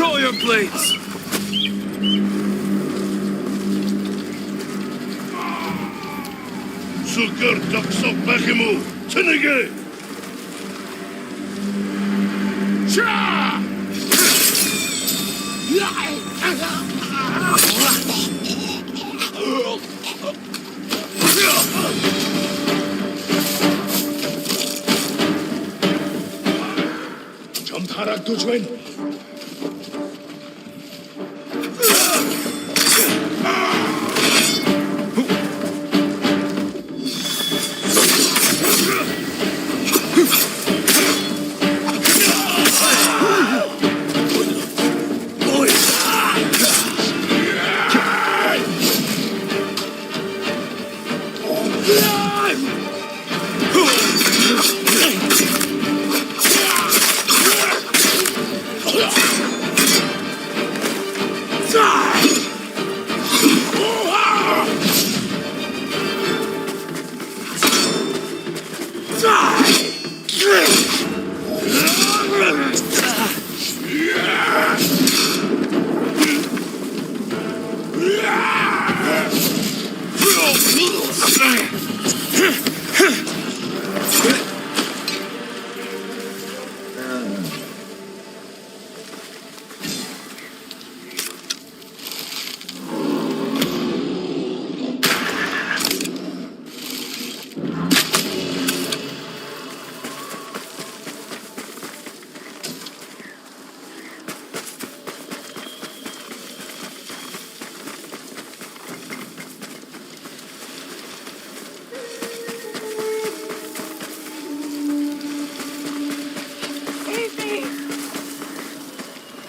Draw your blades! Sugar ducks of Bekimu! Tinige! Cha! 좀 타락도 좀.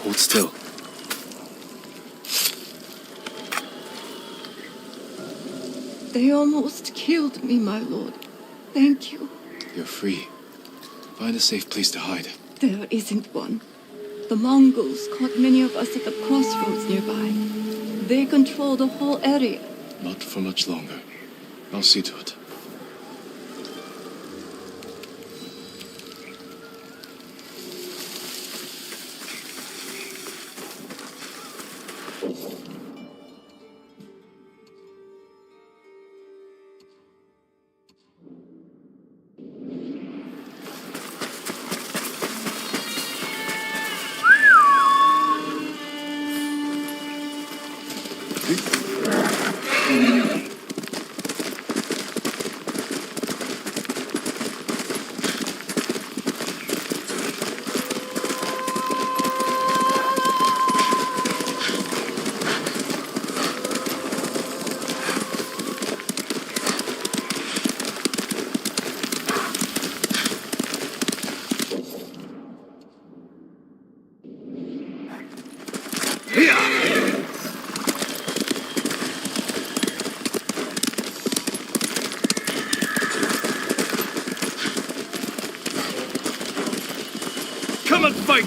Hold still. They almost killed me, my lord. Thank you. You're free. Find a safe place to hide. There isn't one. The Mongols caught many of us at the crossroads nearby. They control the whole area. Not for much longer. I'll see to it. Come and fight!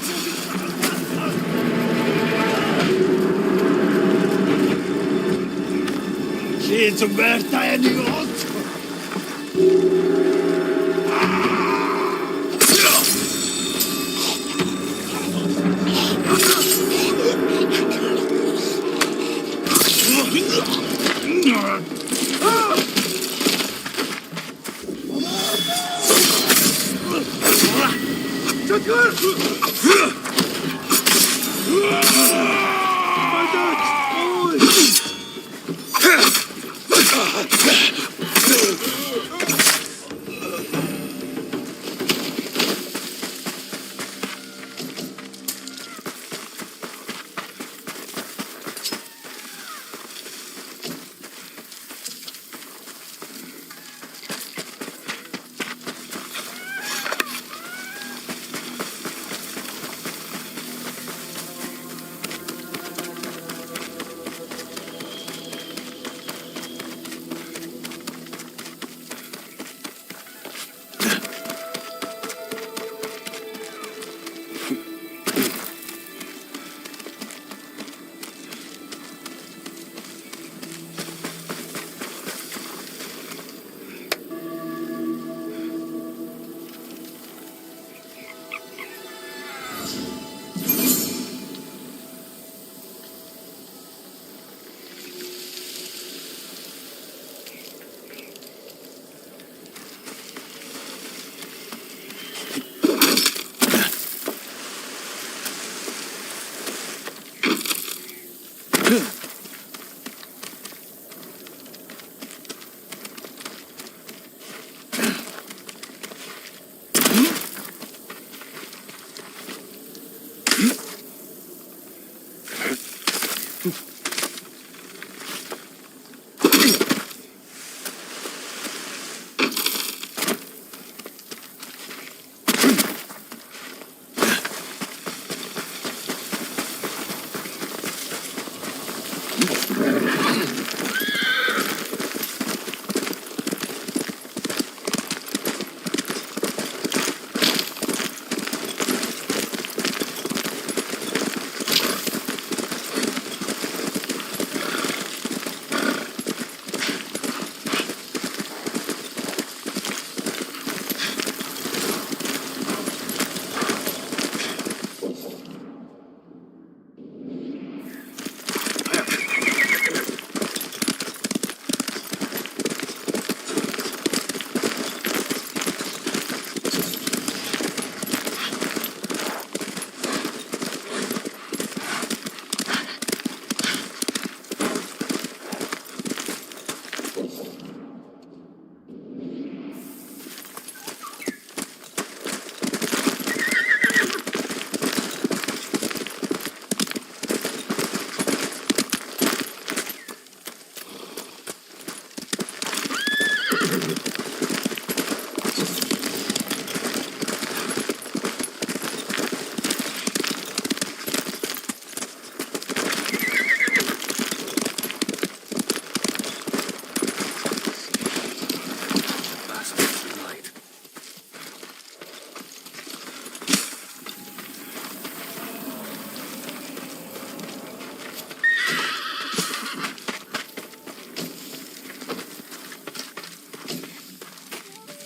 She's a verta and you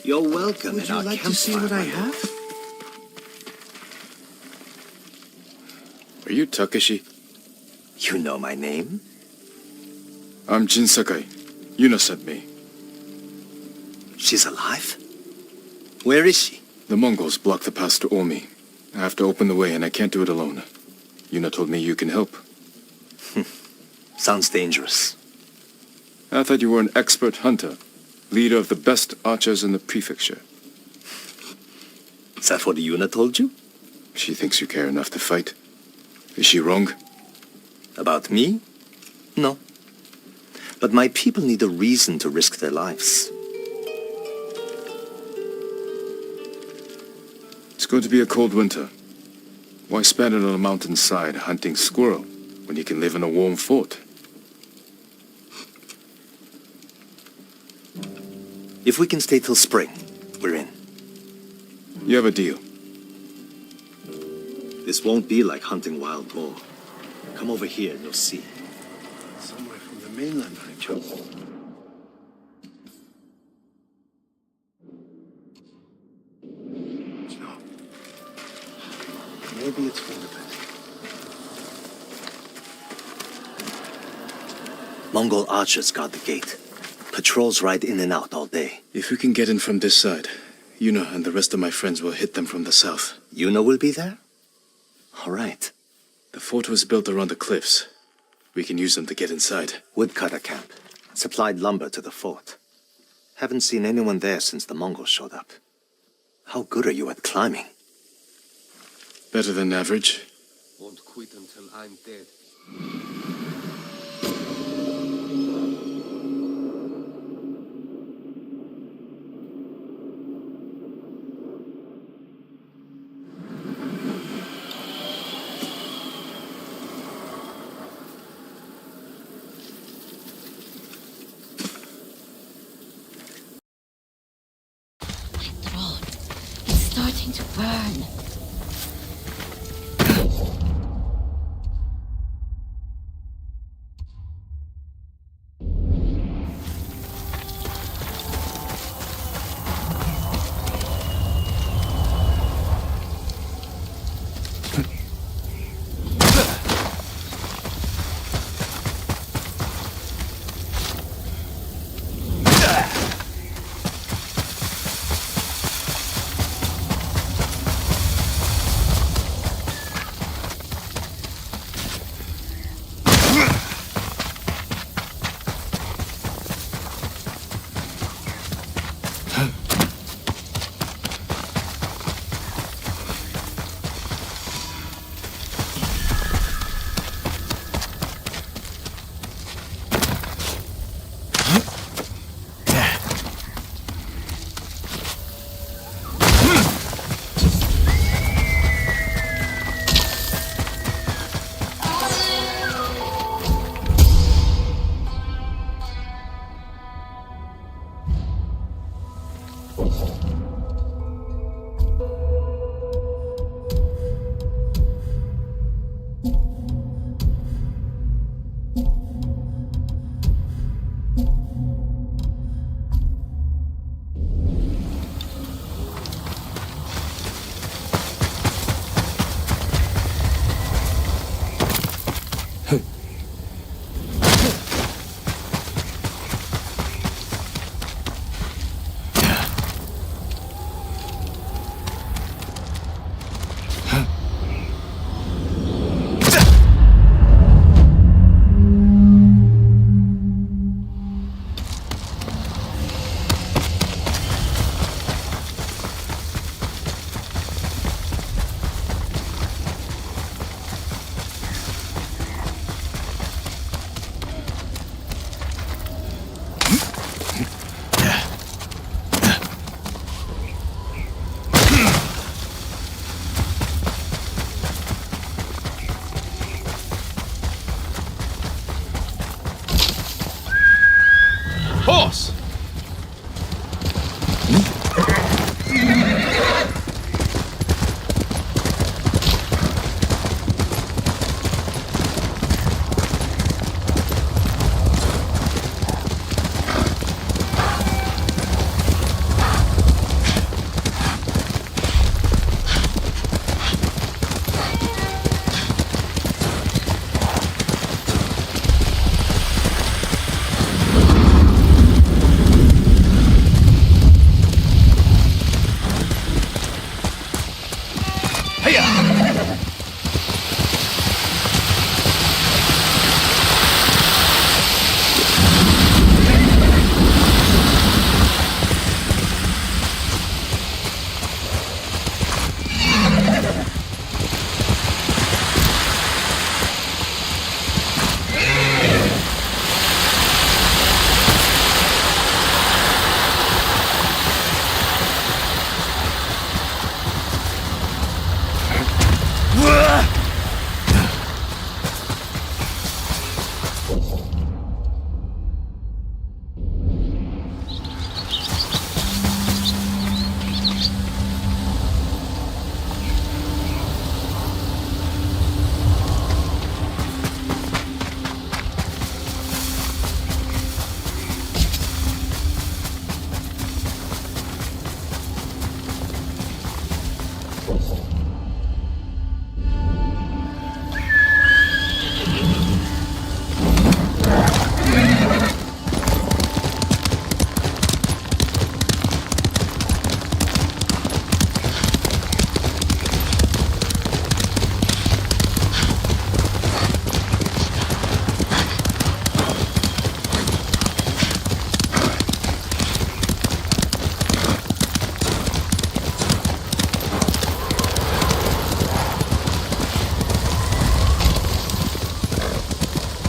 You're welcome Would in you our like to see what I have? Are you Takeshi? You know my name? I'm Jin Sakai. Yuna sent me. She's alive? Where is she? The Mongols blocked the pass to Omi. I have to open the way, and I can't do it alone. Yuna told me you can help. Sounds dangerous. I thought you were an expert hunter, leader of the best archers in the prefecture. Is that what Yuna told you? She thinks you care enough to fight. Is she wrong? About me? No. But my people need a reason to risk their lives. It's going to be a cold winter. Why spend it on a mountainside hunting squirrel when you can live in a warm fort? If we can stay till spring, we're in. You have a deal. This won't be like hunting wild boar. Come over here and you'll see. Somewhere from the mainland, I chose. No. Maybe it's for the best. Mongol archers guard the gate. Patrols ride in and out all day. If we can get in from this side, Yuna and the rest of my friends will hit them from the south. Yuna will be there? All right. The fort was built around the cliffs. We can use them to get inside. Woodcutter camp. Supplied lumber to the fort. Haven't seen anyone there since the Mongols showed up. How good are you at climbing? Better than average. Won't quit until I'm dead. It's starting to burn.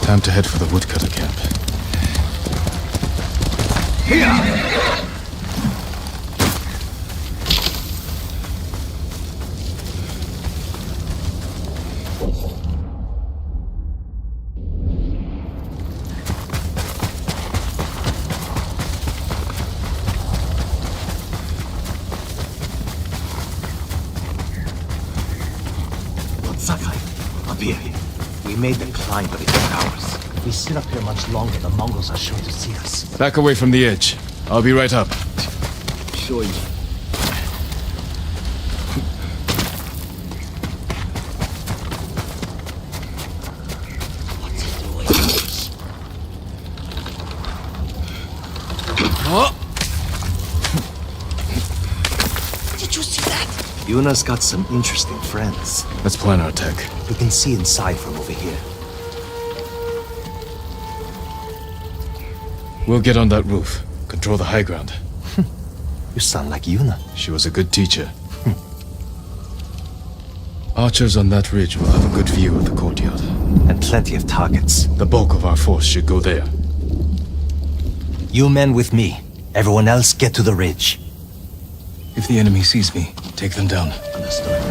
Time to head for the woodcutter camp. Lord Sakai, up here. We made the climb, but it took hours. If we sit up here much longer, the Mongols are sure to see us. Back away from the edge. I'll be right up. Show you. What's he doing? Did you see that? Yuna's got some interesting friends. Let's plan our attack. We can see inside from over here. We'll get on that roof. Control the high ground. You sound like Yuna. She was a good teacher. Archers on that ridge will have a good view of the courtyard. And plenty of targets. The bulk of our force should go there. You men with me. Everyone else get to the ridge. If the enemy sees me, take them down. Understood.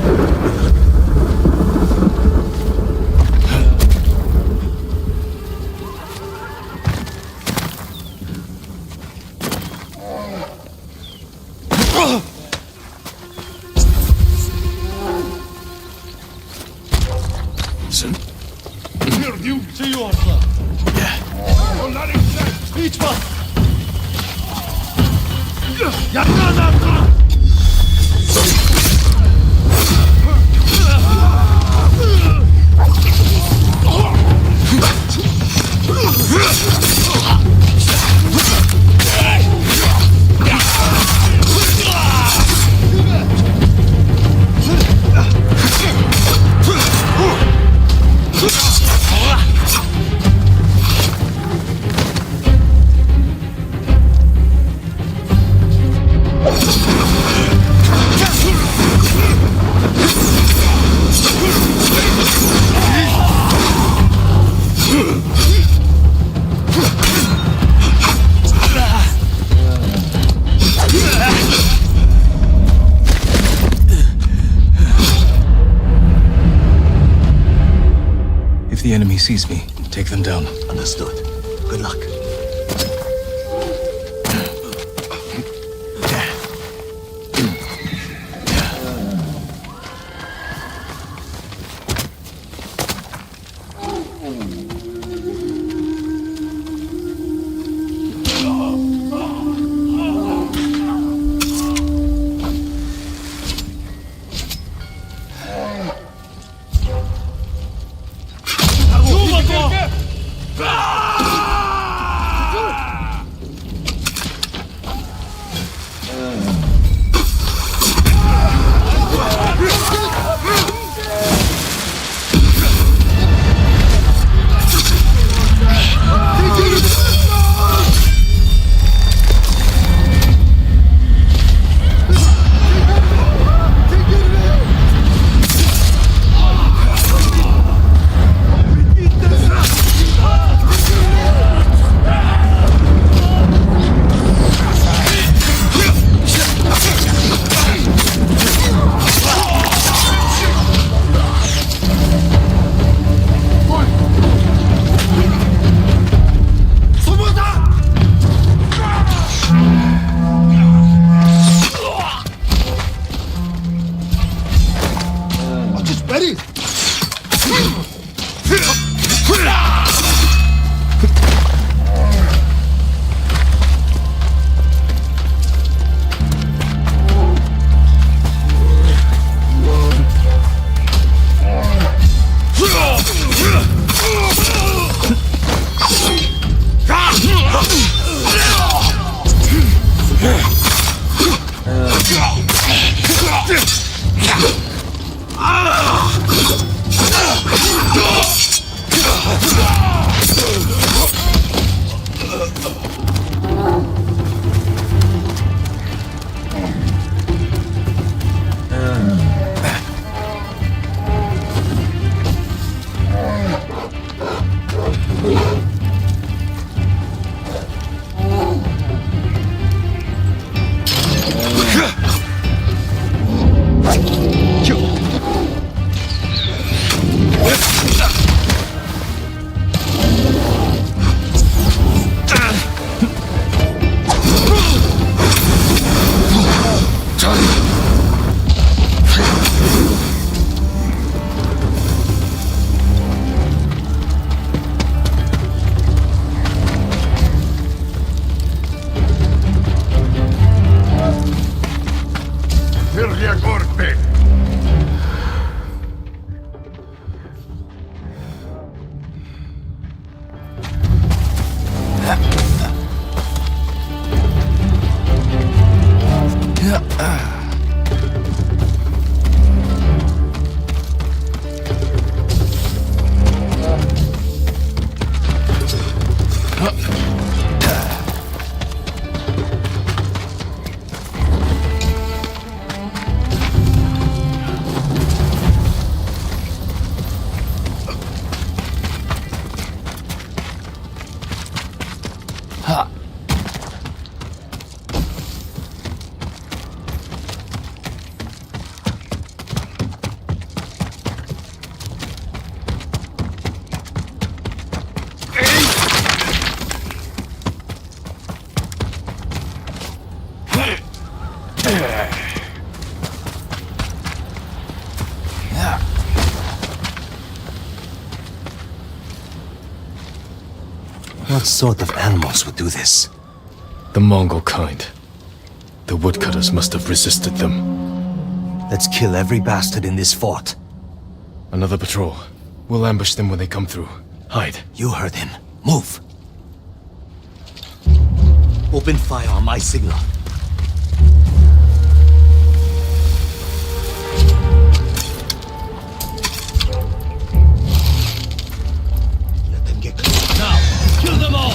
Listen. Gördüm, seviyorlar. Onlar işte, hiç bak. Yanına If the enemy sees me, take them down. Understood. Good luck. Ready? Virgia Corpe! What sort of animals would do this? The Mongol kind. The woodcutters must have resisted them. Let's kill every bastard in this fort. Another patrol. We'll ambush them when they come through. Hide. You heard him. Move. Open fire on my signal. Let them get close. Now, kill them all!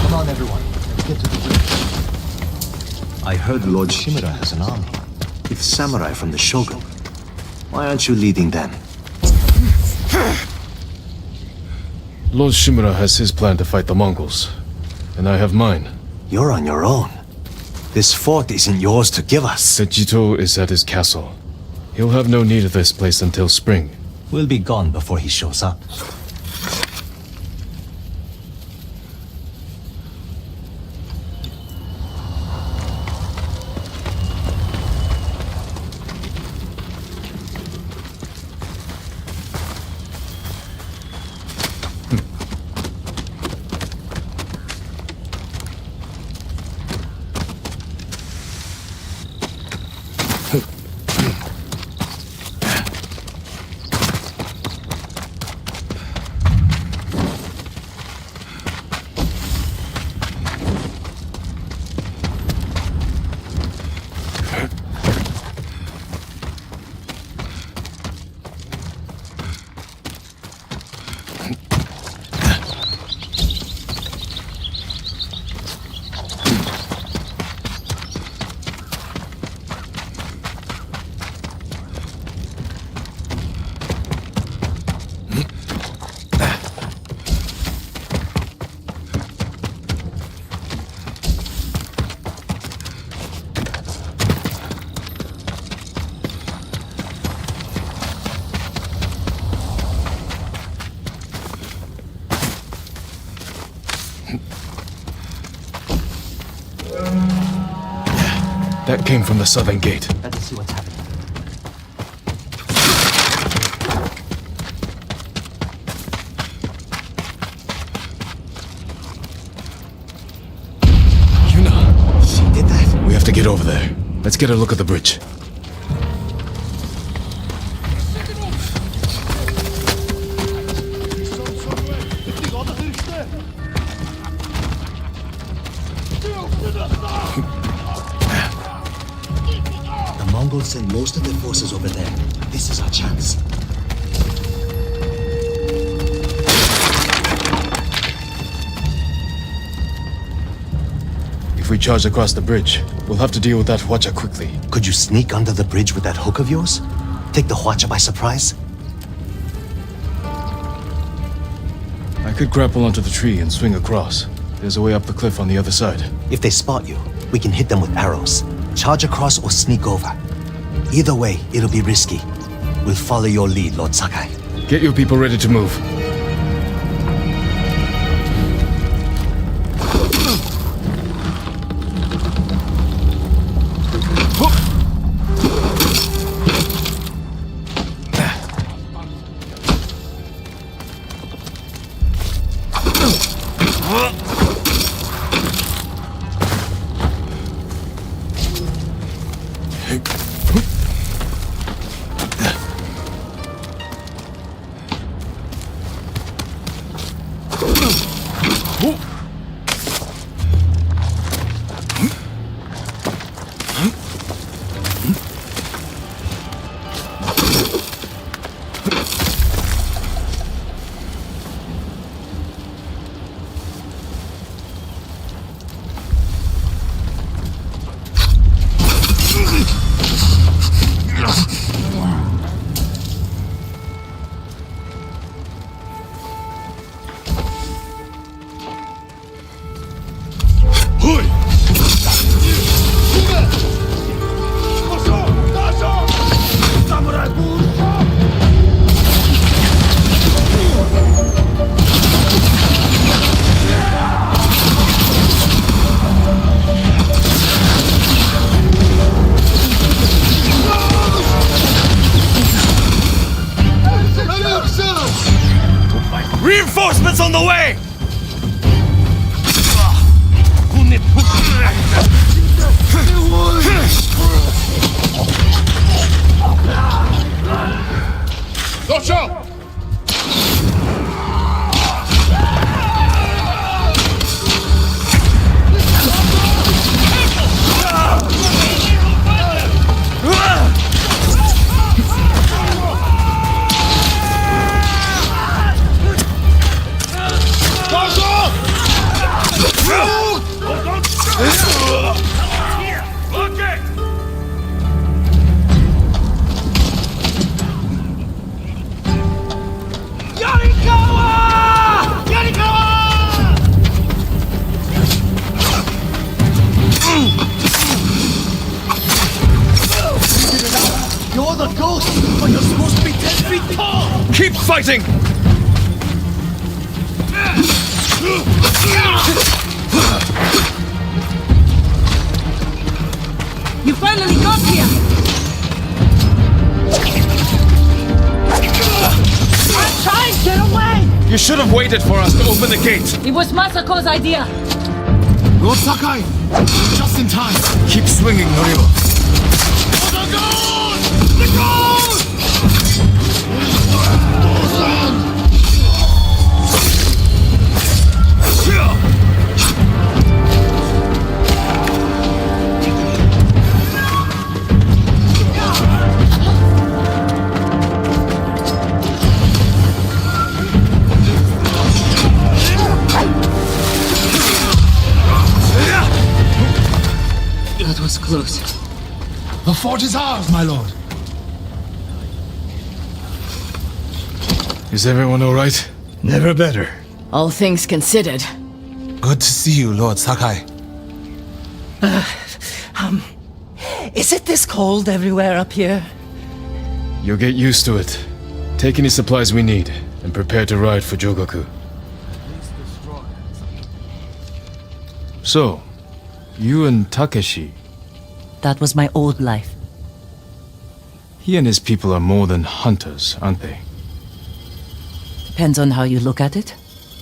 Come on, everyone. Let's get to the bridge. I heard Lord Shimura has an army. With samurai from the Shogun. Why aren't you leading them? Lord Shimura has his plan to fight the Mongols. And I have mine. You're on your own. This fort isn't yours to give us. Sejito is at his castle. He'll have no need of this place until spring. We'll be gone before he shows up. That came from the southern gate. Let's see what's happening. Yuna! She did that? We have to get over there. Let's get a look at the bridge. The Mongols send most of their forces over there. This is our chance. If we charge across the bridge, we'll have to deal with that Hwacha quickly. Could you sneak under the bridge with that hook of yours? Take the Hwacha by surprise? I could grapple onto the tree and swing across. There's a way up the cliff on the other side. If they spot you, we can hit them with arrows. Charge across or sneak over. Either way, it'll be risky. We'll follow your lead, Lord Sakai. Get your people ready to move. Reinforcements on the way! Docho! You're the ghost, but you're supposed to be 10 feet tall! Keep fighting! You finally got here! I'm trying to get away! You should have waited for us to open the gate. It was Masako's idea! Lord Sakai! Just in time! Keep swinging, Noriwa. That was close. The fort is ours, my lord. Is everyone all right? Never better. All things considered. Good to see you, Lord Sakai. Is it this cold everywhere up here? You'll get used to it. Take any supplies we need, and prepare to ride for Jogaku. So, you and Takeshi, That was my old life. He and his people are more than hunters, aren't they? Depends on how you look at it.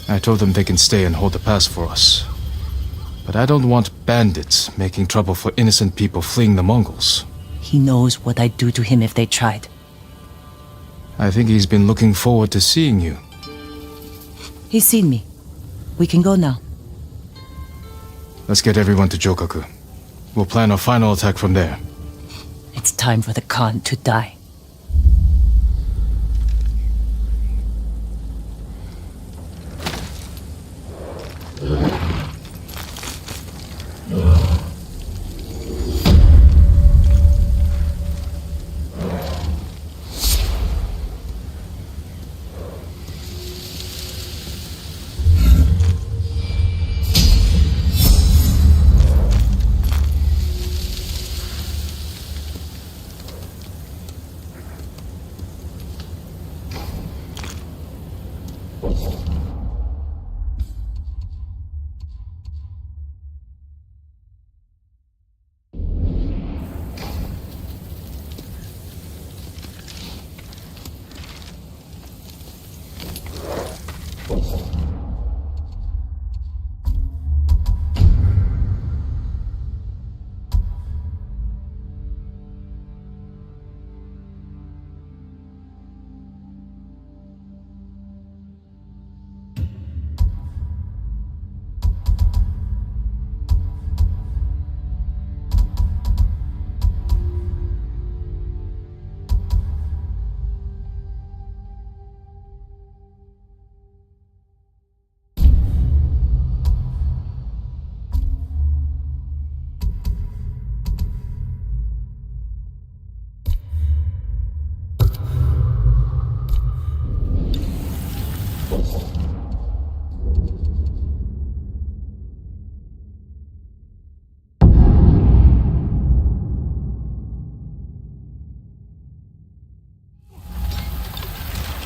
I told them they can stay and hold the pass for us. But I don't want bandits making trouble for innocent people fleeing the Mongols. He knows what I'd do to him if they tried. I think he's been looking forward to seeing you. He's seen me. We can go now. Let's get everyone to Jokaku. We'll plan our final attack from there. It's time for the Khan to die.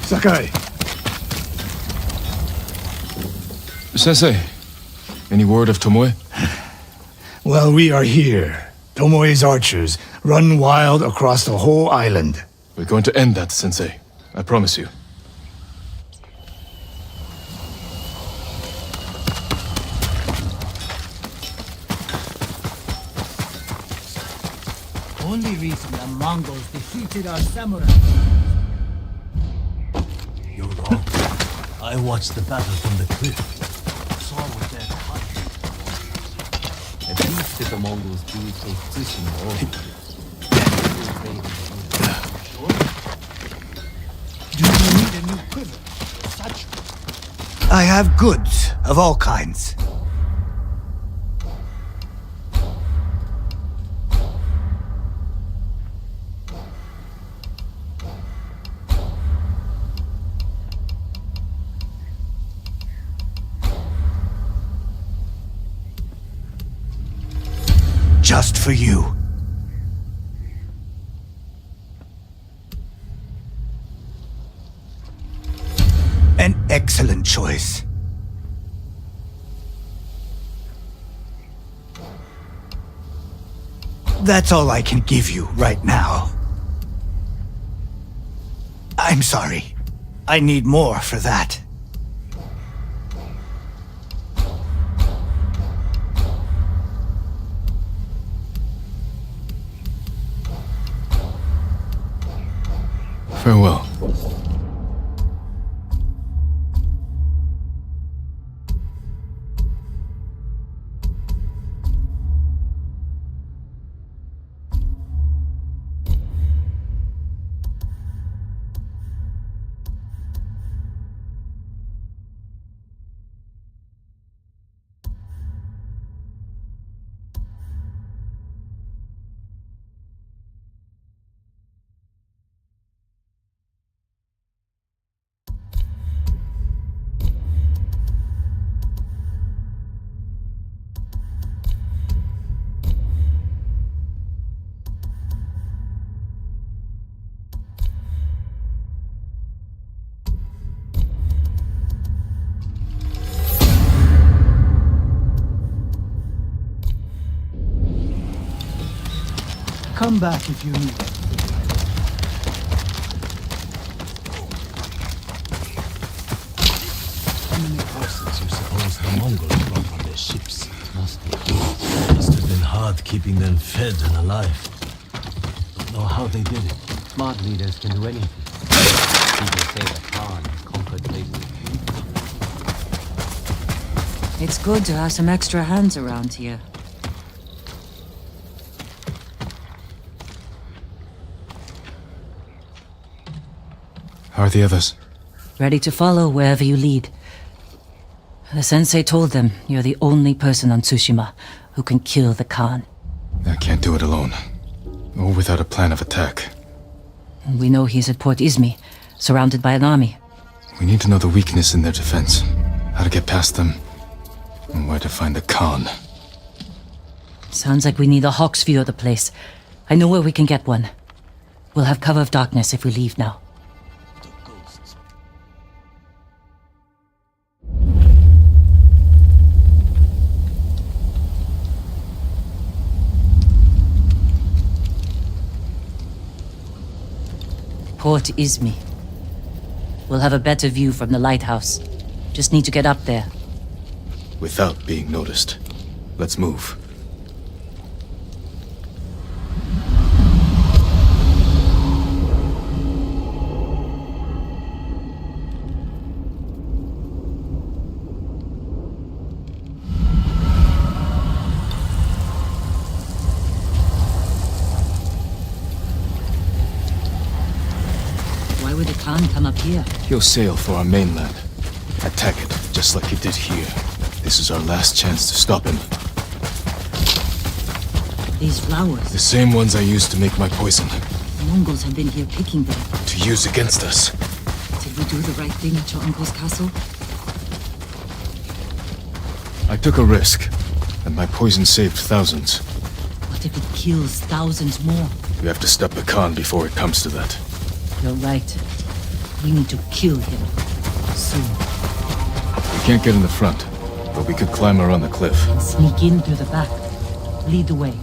Sakai, Sensei, any word of Tomoe? well, we are here. Tomoe's archers run wild across the whole island. We're going to end that, Sensei. I promise you. Only reason the Mongols defeated our samurai. You're wrong. I watched the battle from the cliff. Saw what their country was. At least if the Mongols do take Tsushima over. Do you need a new quiver? Such. I have goods of all kinds. Just for you. An excellent choice. That's all I can give you right now. I'm sorry. I need more for that. Farewell. Come back if you need it. How many horses you suppose the Mongols brought on their ships? Must have been hard keeping them fed and alive. Don't know how they did it. Smart leaders can do anything. People say the Khan conquered places. It's good to have some extra hands around here. How are the others? Ready to follow wherever you lead. The sensei told them you're the only person on Tsushima who can kill the Khan. I can't do it alone. Or without a plan of attack. We know he's at Port Izmi, surrounded by an army. We need to know the weakness in their defense, how to get past them, and where to find the Khan. Sounds like we need a hawk's view of the place. I know where we can get one. We'll have cover of darkness if we leave now. Port Izmi. We'll have a better view from the lighthouse. Just need to get up there. Without being noticed. Let's move. Why would the Khan come up here? He'll sail for our mainland. Attack it, just like he did here. This is our last chance to stop him. These flowers. The same ones I used to make my poison. The Mongols have been here picking them. To use against us. Did we do the right thing at your uncle's castle? I took a risk, and my poison saved thousands. What if it kills thousands more? We have to stop the Khan before it comes to that. You're right. We need to kill him. Soon. We can't get in the front, but we could climb around the cliff. And sneak in through the back. Lead the way.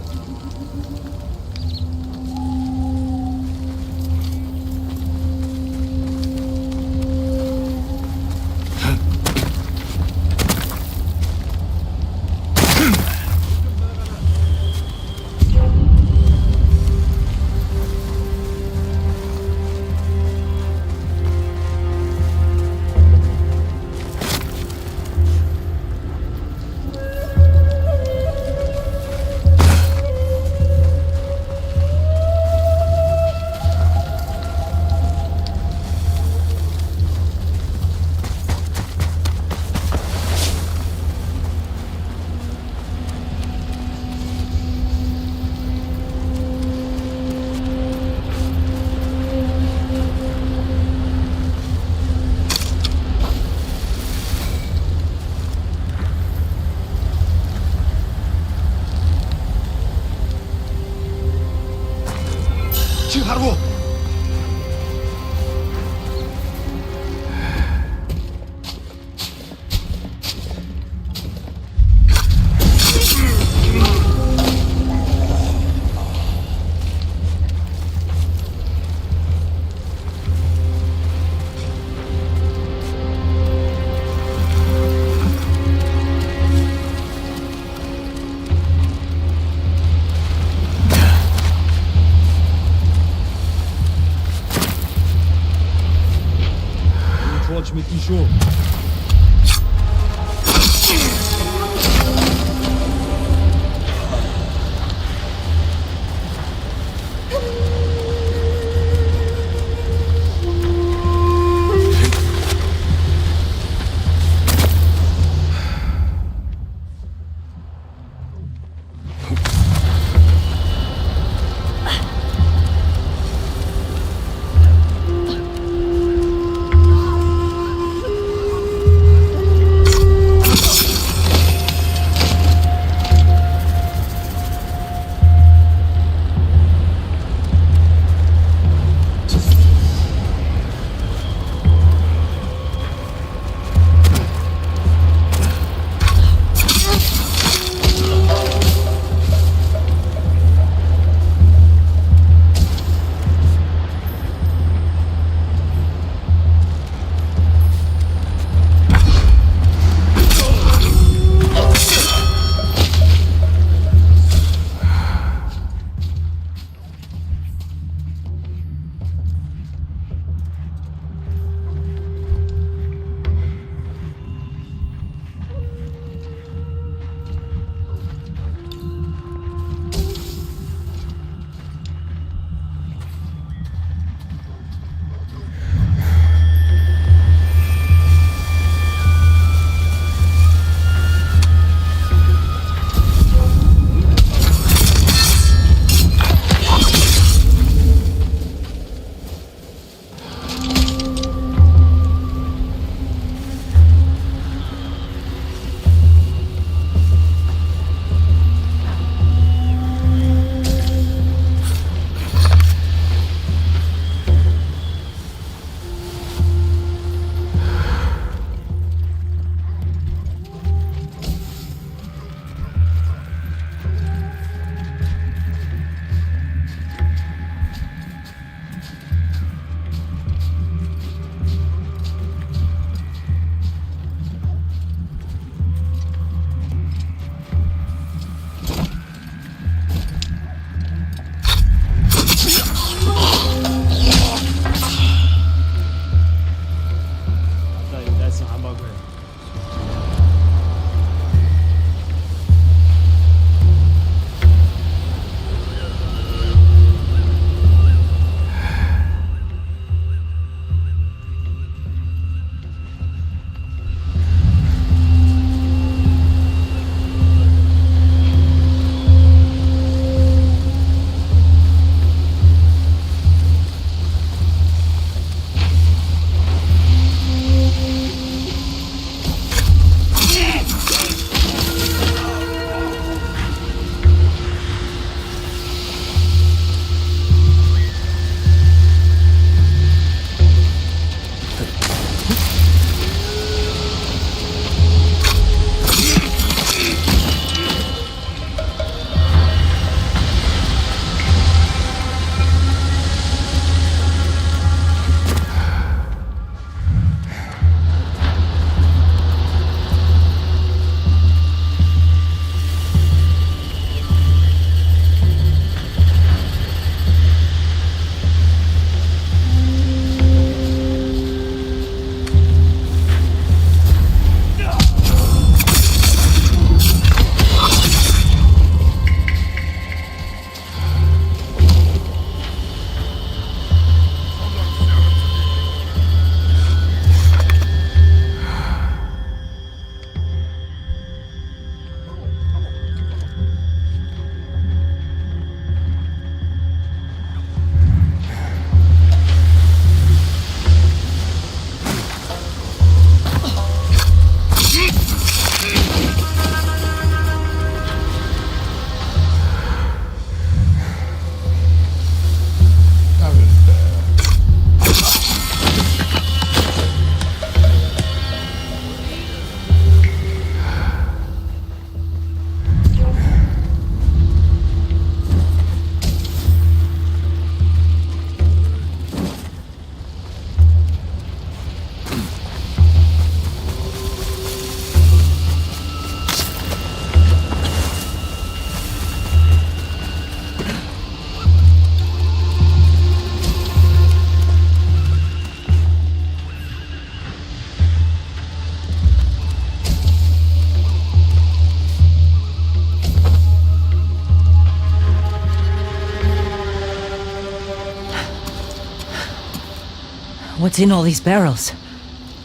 What's in all these barrels?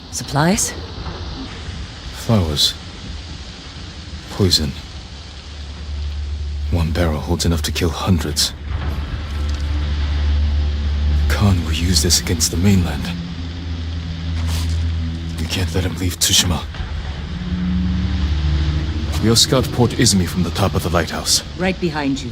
Supplies? Flowers. Poison. One barrel holds enough to kill hundreds. Khan will use this against the mainland. We can't let him leave Tsushima. We'll scout Port Izumi from the top of the lighthouse. Right behind you.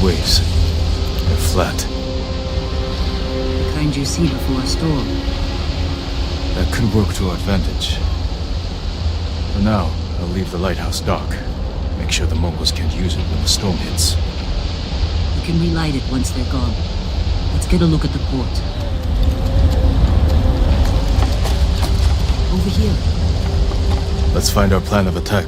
Waves. They're flat. The kind you see before a storm. That could work to our advantage. For now, I'll leave the lighthouse dark. Make sure the Mongols can't use it when the storm hits. You can relight it once they're gone. Let's get a look at the port. Over here. Let's find our plan of attack.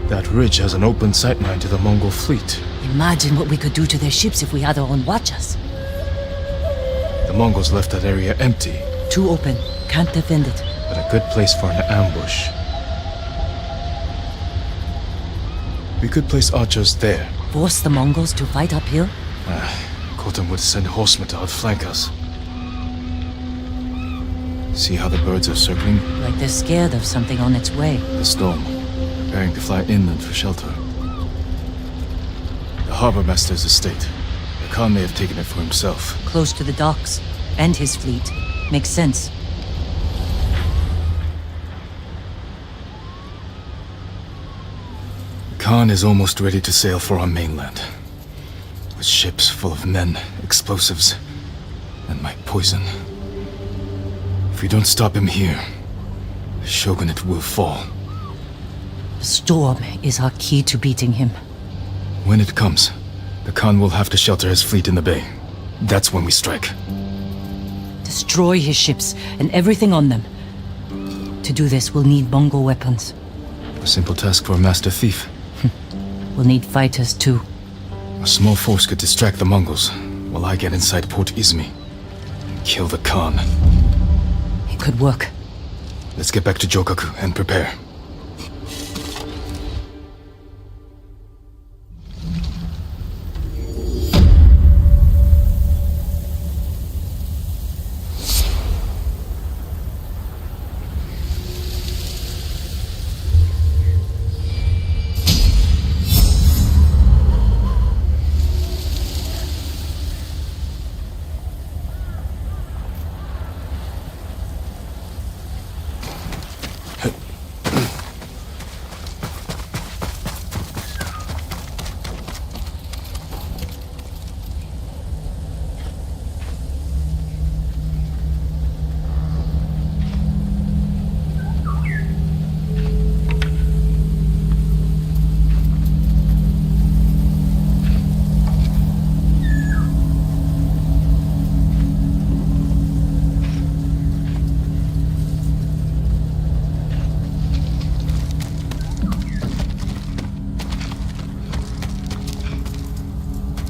That ridge has an open sightline to the Mongol fleet. Imagine what we could do to their ships if we had our own watchers. The Mongols left that area empty, Too open. Can't defend it. but a good place for an ambush. We could place archers there. Force the Mongols to fight uphill? Khotam would send horsemen to outflank us. See how the birds are circling? Like they're scared of something on its way. The storm, preparing to fly inland for shelter. The harbor master's estate. The Khan may have taken it for himself. Close to the docks. And his fleet. Makes sense. Khan is almost ready to sail for our mainland. With ships full of men, explosives, and my poison. If we don't stop him here, the shogunate will fall. Storm is our key to beating him. When it comes, the Khan will have to shelter his fleet in the bay. That's when we strike. Destroy his ships and everything on them. To do this, we'll need Mongol weapons. A simple task for a master thief. We'll need fighters too. A small force could distract the Mongols, while I get inside Port Izumi and kill the Khan. It could work. Let's get back to Jokaku and prepare.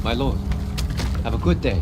My lord, have a good day.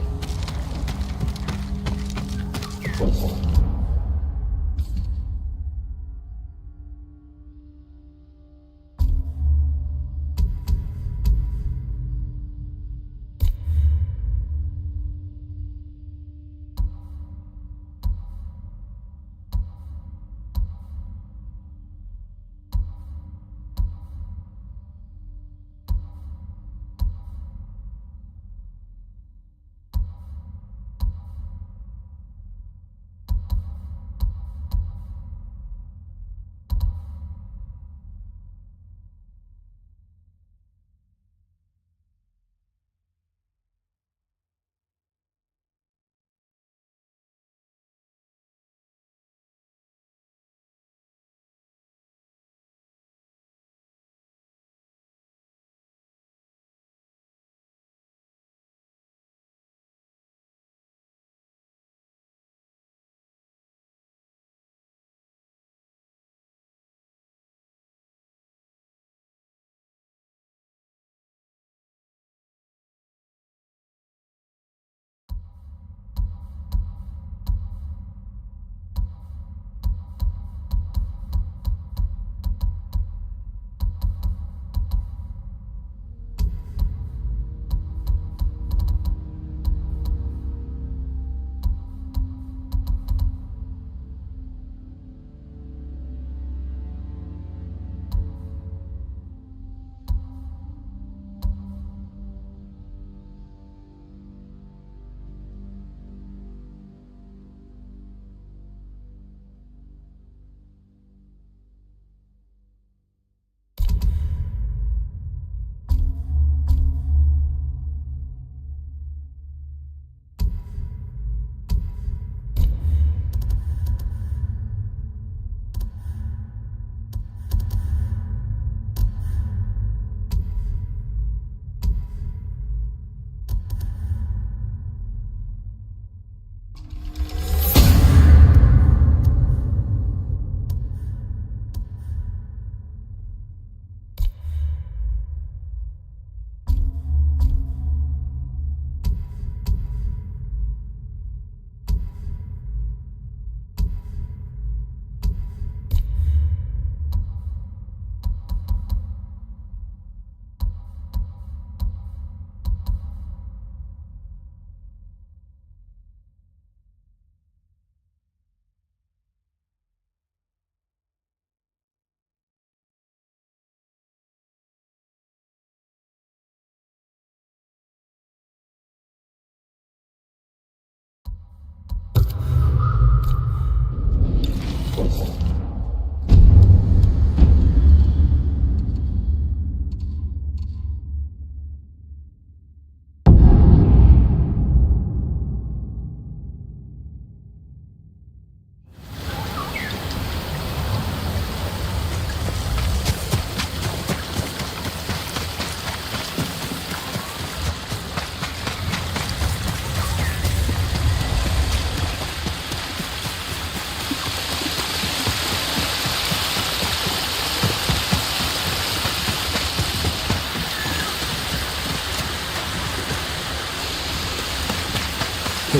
My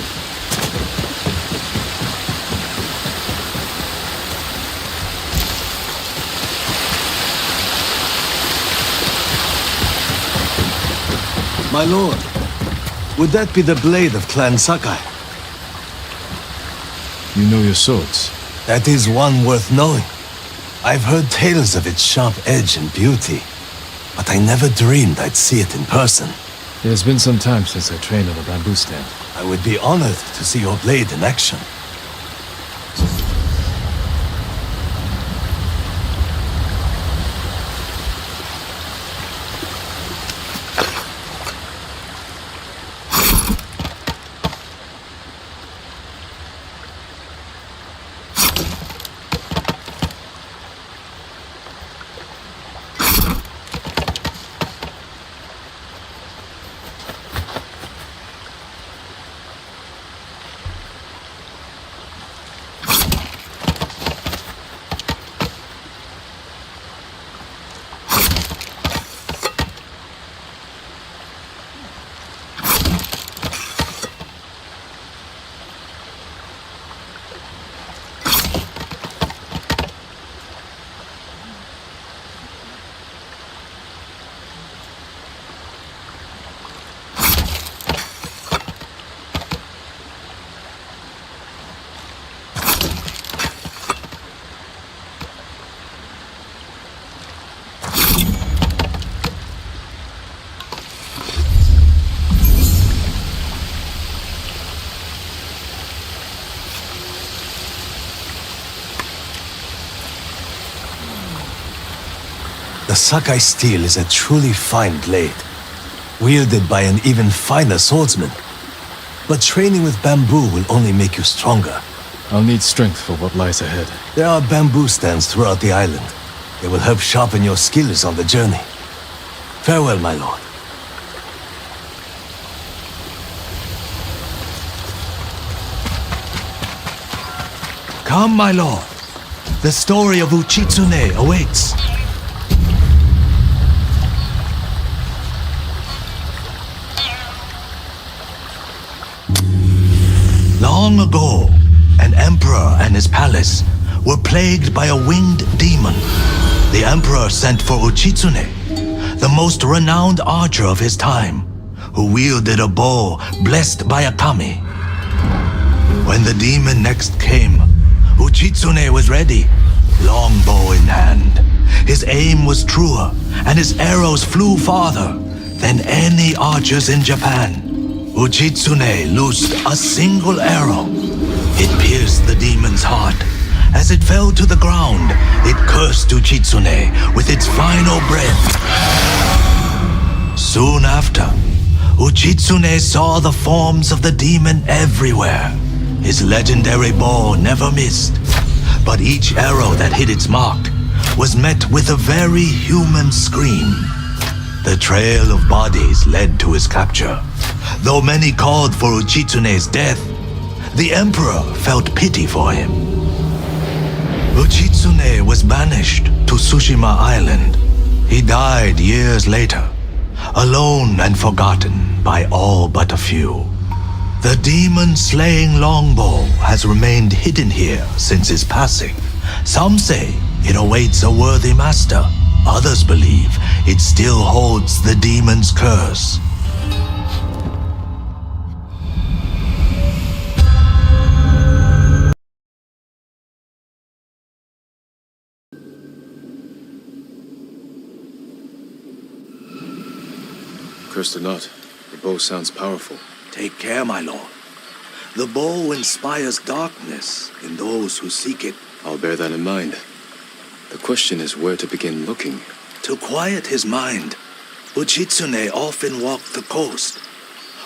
lord, would that be the blade of Clan Sakai? You know your swords. That is one worth knowing. I've heard tales of its sharp edge and beauty, but I never dreamed I'd see it in person. It has been some time since I trained on a bamboo stand. I would be honored to see your blade in action. The Sakai steel is a truly fine blade, wielded by an even finer swordsman. But training with bamboo will only make you stronger. I'll need strength for what lies ahead. There are bamboo stands throughout the island. They will help sharpen your skills on the journey. Farewell, my lord. Come, my lord. The story of Uchitsune awaits. Long ago, an emperor and his palace were plagued by a winged demon. The emperor sent for Uchitsune, the most renowned archer of his time, who wielded a bow blessed by a kami. When the demon next came, Uchitsune was ready, longbow in hand. His aim was truer, and his arrows flew farther than any archers in Japan. Uchitsune loosed a single arrow. It pierced the demon's heart. As it fell to the ground, it cursed Uchitsune with its final breath. Soon after, Uchitsune saw the forms of the demon everywhere. His legendary bow never missed, but each arrow that hit its mark was met with a very human scream. The trail of bodies led to his capture. Though many called for Uchitsune's death, the emperor felt pity for him. Uchitsune was banished to Tsushima Island. He died years later, alone and forgotten by all but a few. The demon-slaying longbow has remained hidden here since his passing. Some say it awaits a worthy master. Others believe it still holds the demon's curse. Cursed or not, the bow sounds powerful. Take care, my lord. The bow inspires darkness in those who seek it. I'll bear that in mind. The question is where to begin looking. To quiet his mind, Uchitsune often walked the coast,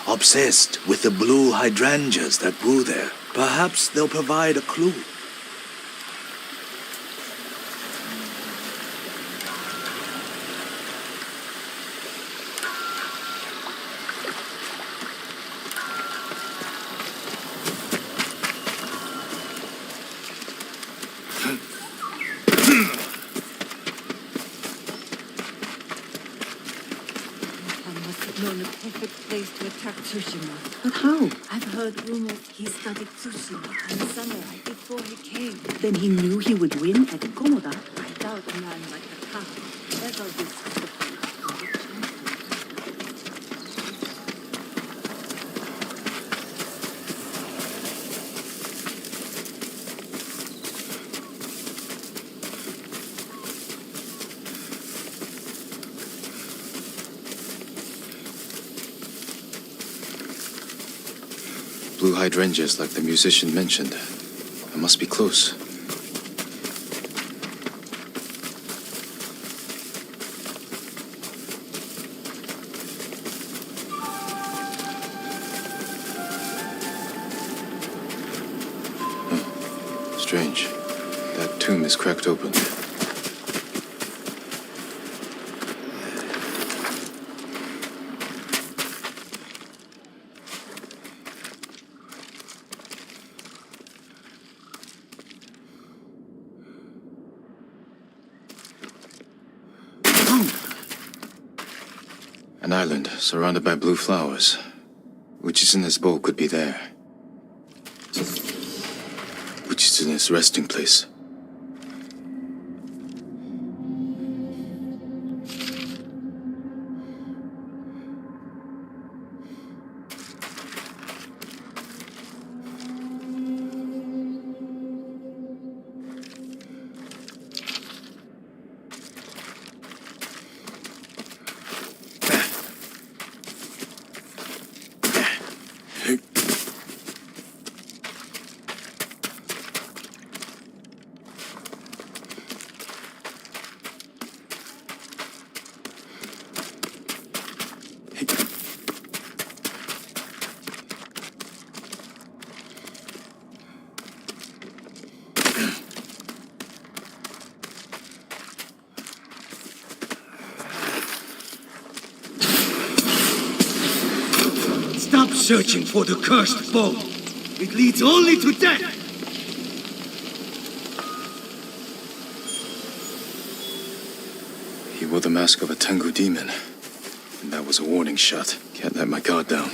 obsessed with the blue hydrangeas that grew there. Perhaps they'll provide a clue. One must have known a perfect place to attack. attack Tsushima. But how? I've heard rumors he studied Tsushima and the samurai before he came. Then he knew he would win at Komoda. I doubt a man like the Khan ever risks the fight. Blue hydrangeas like the musician mentioned. I must be close. Strange. That tomb is cracked open. An island surrounded by blue flowers. Which is in this bowl could be there. Which is in his resting place. Stop searching for the cursed bowl. It leads only to death. He wore the mask of a Tengu demon. And that was a warning shot. Can't let my guard down.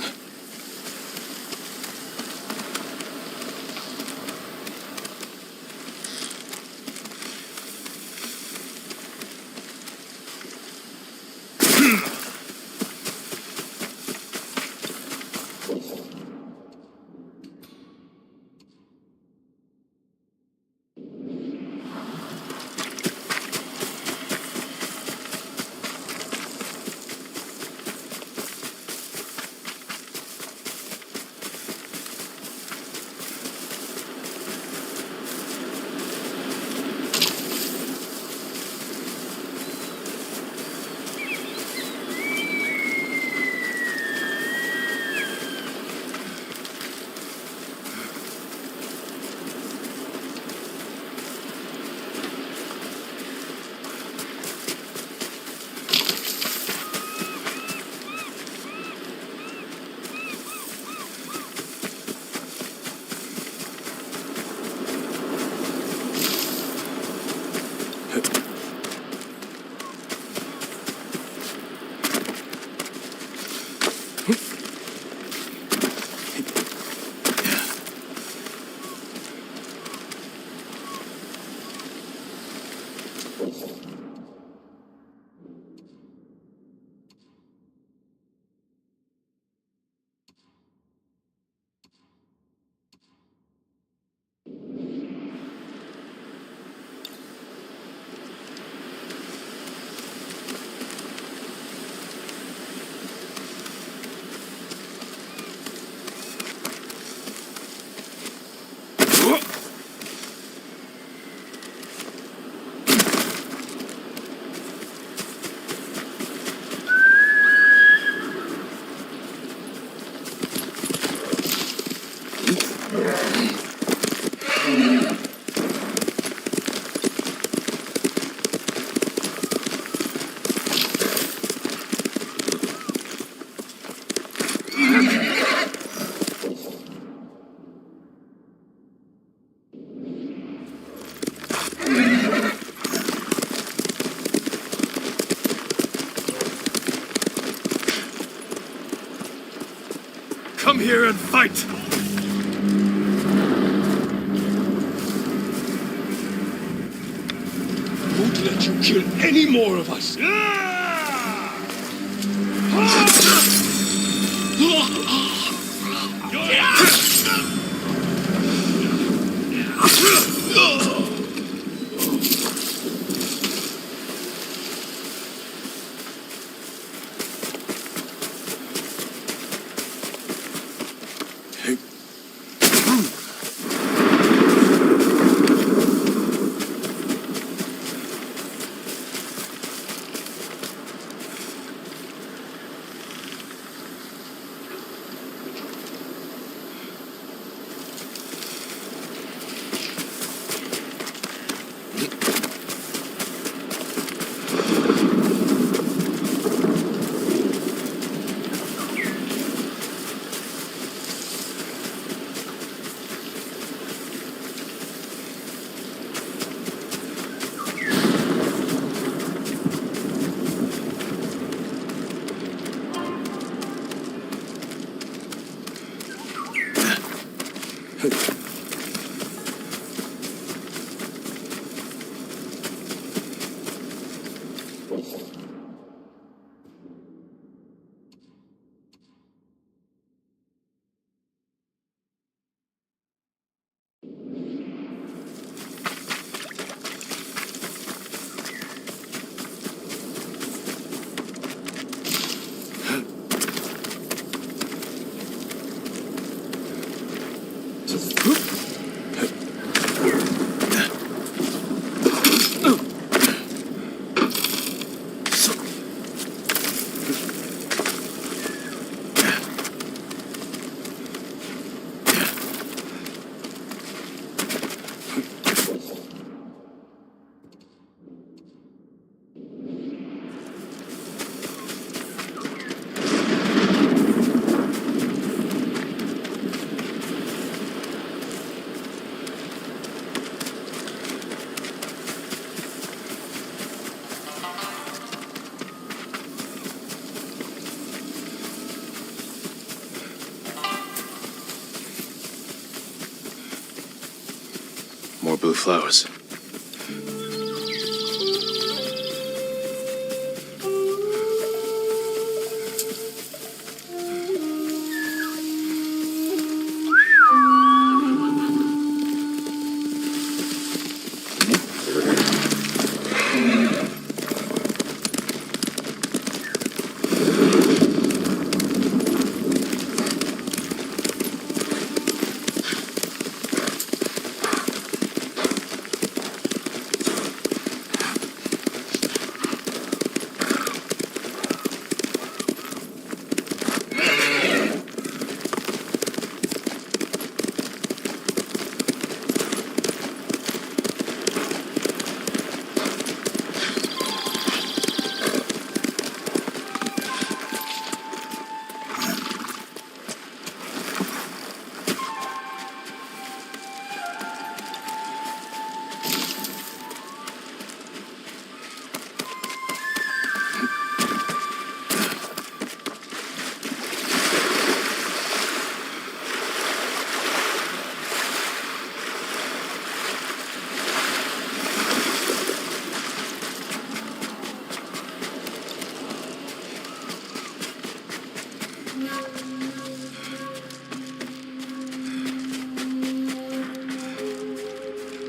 come here and fight! Won't let you kill any more of us. More blue flowers.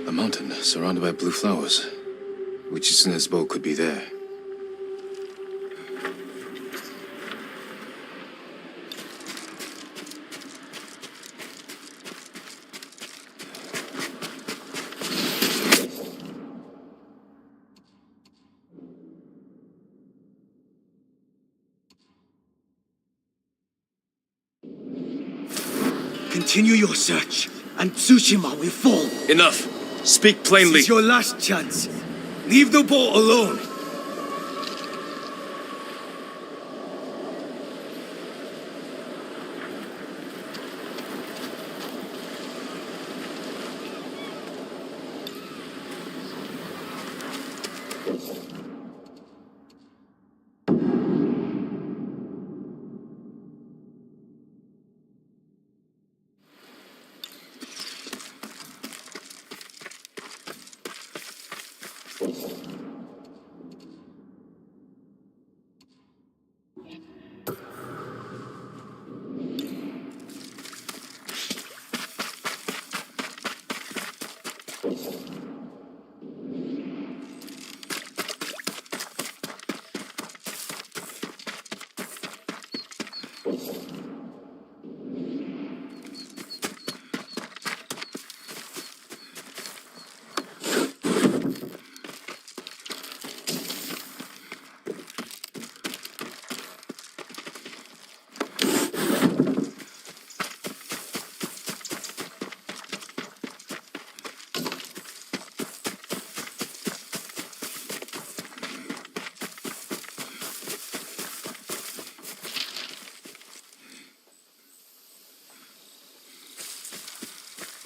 A mountain surrounded by blue flowers. Uchitsune's bow could be there. Continue your search, and Tsushima will fall. Enough! Speak plainly! This is your last chance. Leave the boat alone.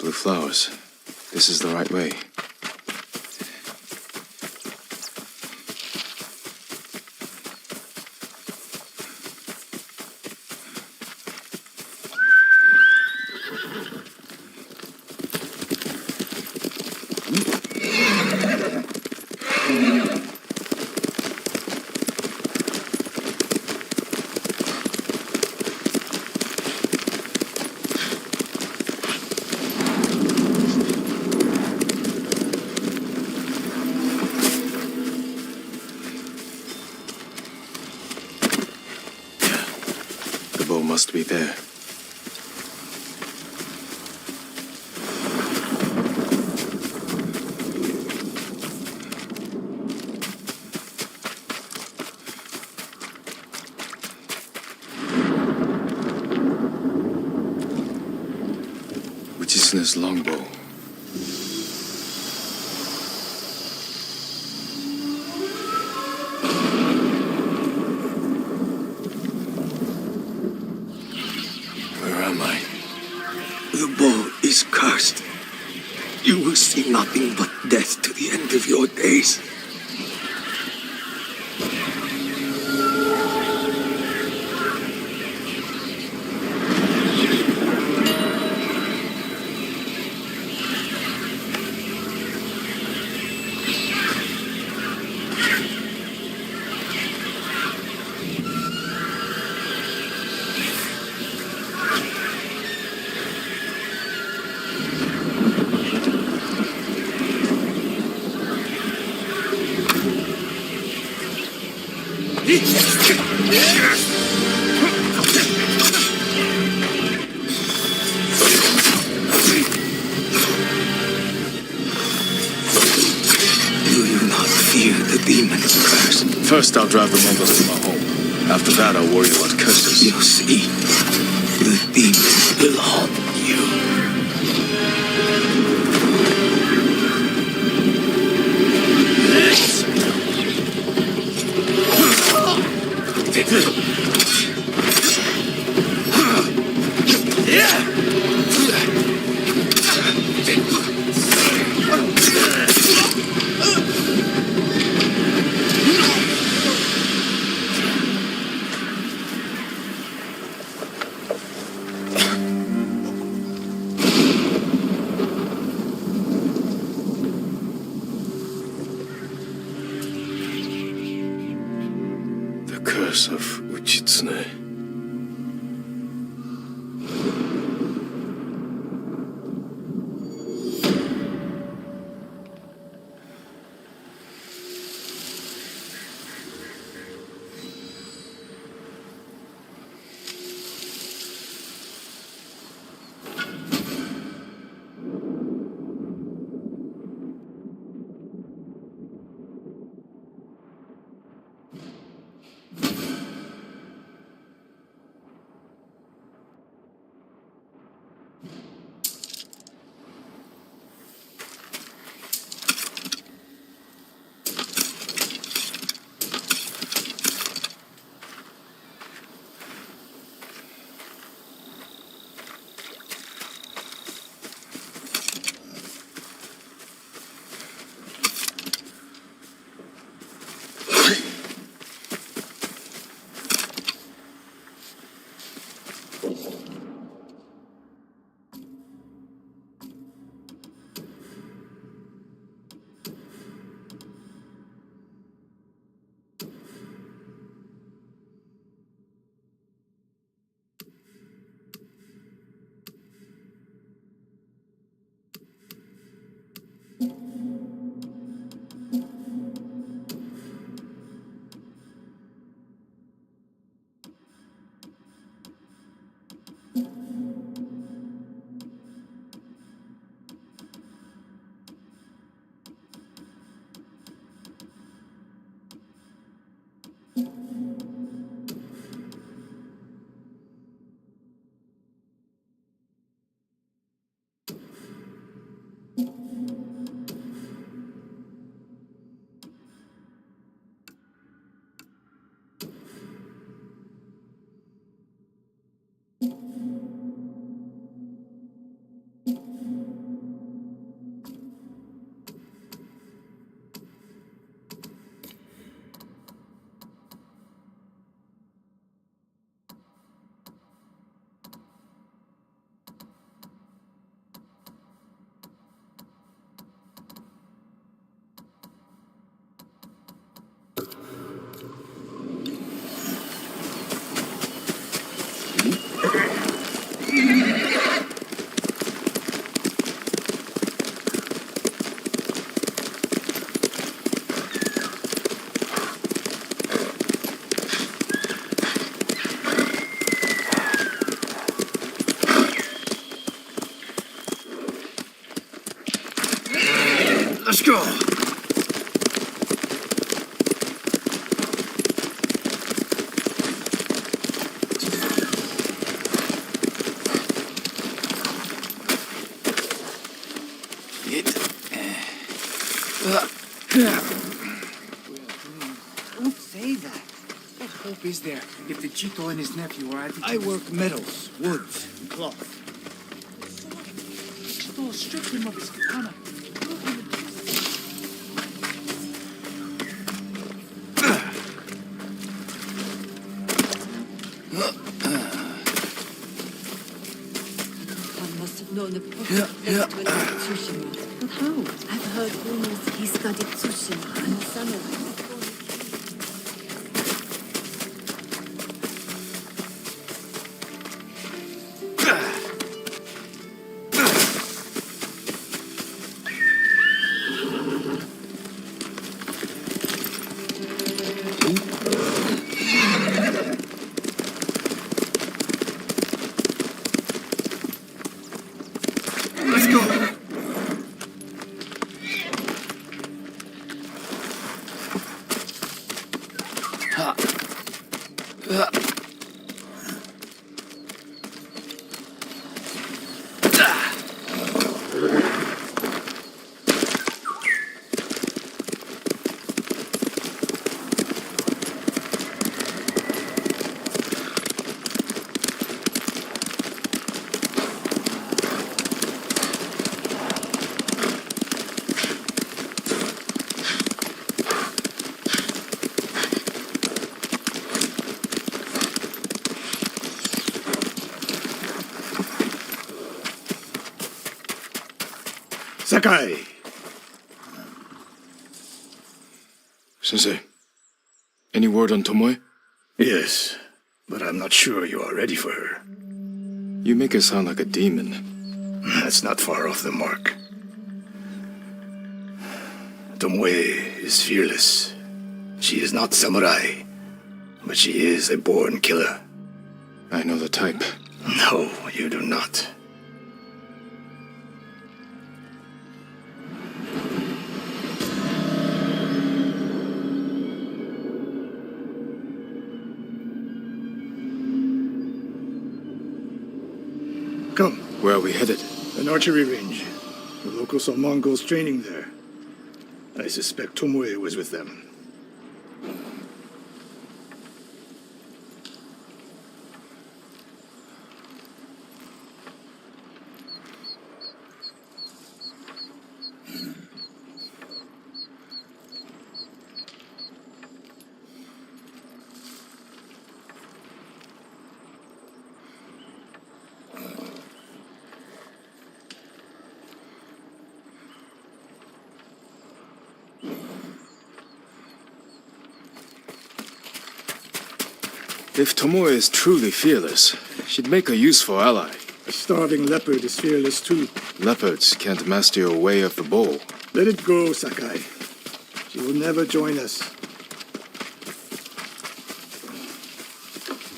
Blue flowers. This is the right way. Must be there. Uchitsune's longbow. The bow is cursed. You will see nothing but death to the end of your days. First, I'll drive the Mongols to my home. After that, I'll worry about curses. You see, the demons will haunt you. Of Uchitsune. Let's go. Don't say that. What hope is there if the Chito and his nephew are at each I work metals, woods, and cloth. Chito stripped him of his katana. One must have known the perfect place to attack Tsushima. But how? I've heard rumors he studied Tsushima and the samurai. Let's go. Sakai! Sensei, any word on Tomoe? Yes, but I'm not sure you are ready for her. You make her sound like a demon. That's not far off the mark. Tomoe is fearless. She is not samurai, but she is a born killer. I know the type. No, you do not. Come. Where are we headed? An archery range. The locals saw Mongols training there. I suspect Tomoe was with them. If Tomoe is truly fearless, she'd make a useful ally. A starving leopard is fearless too. Leopards can't master your way of the bow. Let it go, Sakai. She will never join us.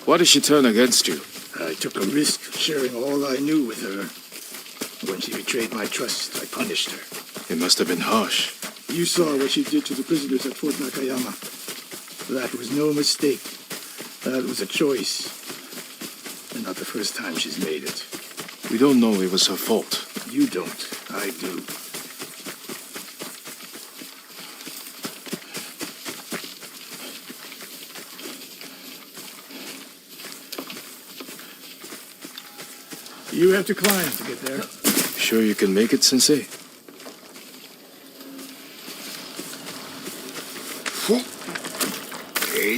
Why did she turn against you? I took a risk sharing all I knew with her. When she betrayed my trust, I punished her. It must have been harsh. You saw what she did to the prisoners at Fort Nakayama. That was no mistake. That was a choice. And not the first time she's made it. We don't know it was her fault. You don't. I do. You have to climb to get there. Sure you can make it, Sensei?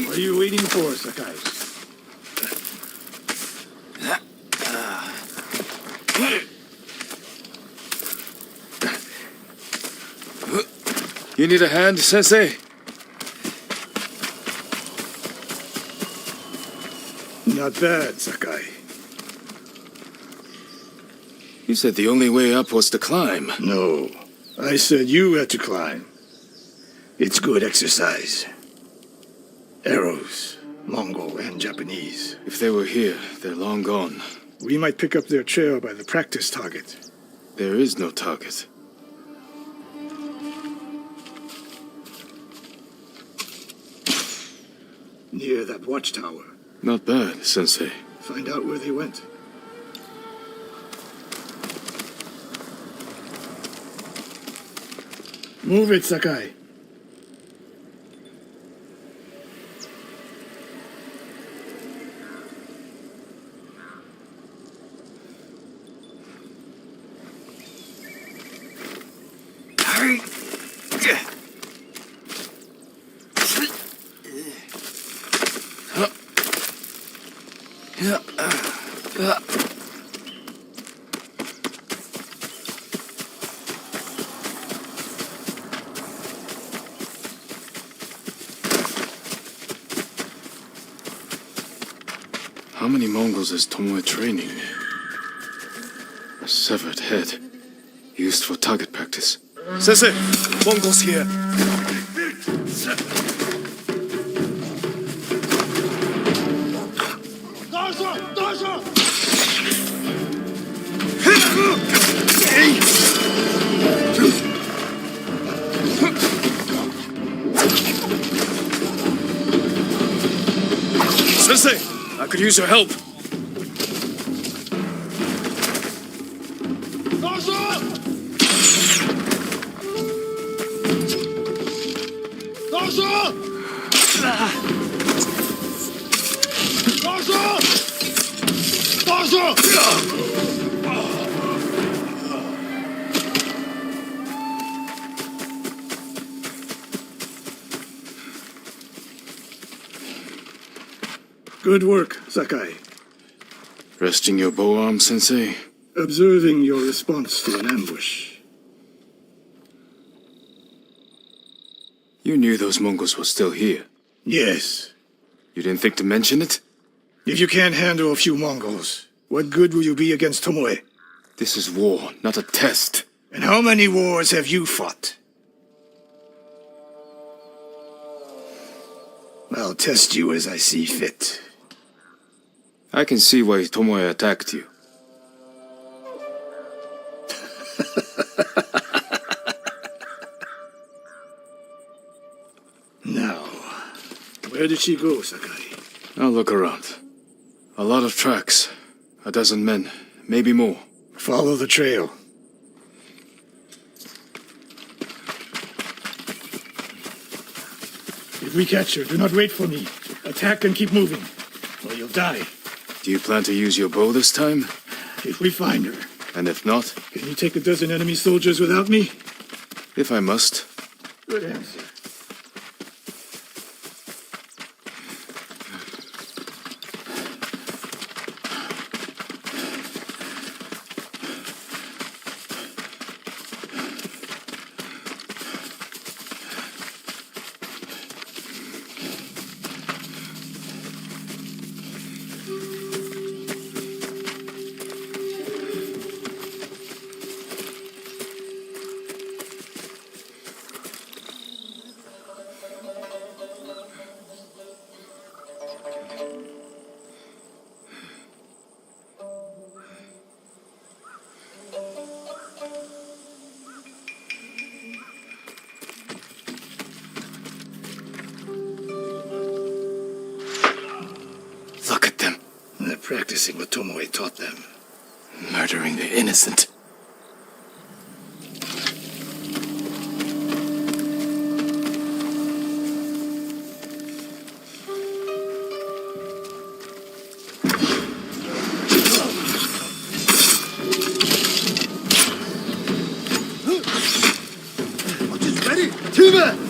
What are you waiting for, Sakai? You need a hand, Sensei? Not bad, Sakai. You said the only way up was to climb. No, I said you had to climb. It's good exercise. Arrows, Mongol and Japanese. If they were here, they're long gone. We might pick up their trail by the practice target. There is no target. near that watchtower. Not bad, Sensei. Find out where they went. Move it, Sakai. Hurry! How many Mongols is Tomoe training? A severed head, used for target practice. Sensei, Mongols here. Sensei, I could use your help. Good work, Sakai. Resting your bow arm, Sensei? Observing your response to an ambush. You knew those Mongols were still here. Yes. You didn't think to mention it? If you can't handle a few Mongols, what good will you be against Tomoe? This is war, not a test. And how many wars have you fought? I'll test you as I see fit. I can see why Tomoe attacked you. Now, where did she go, Sakai? I'll look around. A lot of tracks. A dozen men, maybe more. Follow the trail. If we catch her, do not wait for me. Attack and keep moving, or you'll die. Do you plan to use your bow this time? If we find her. And if not? Can you take a dozen enemy soldiers without me? If I must. Good answer. Look at them. They're practicing what Tomoe taught them. Murdering the innocent. Ready? TB!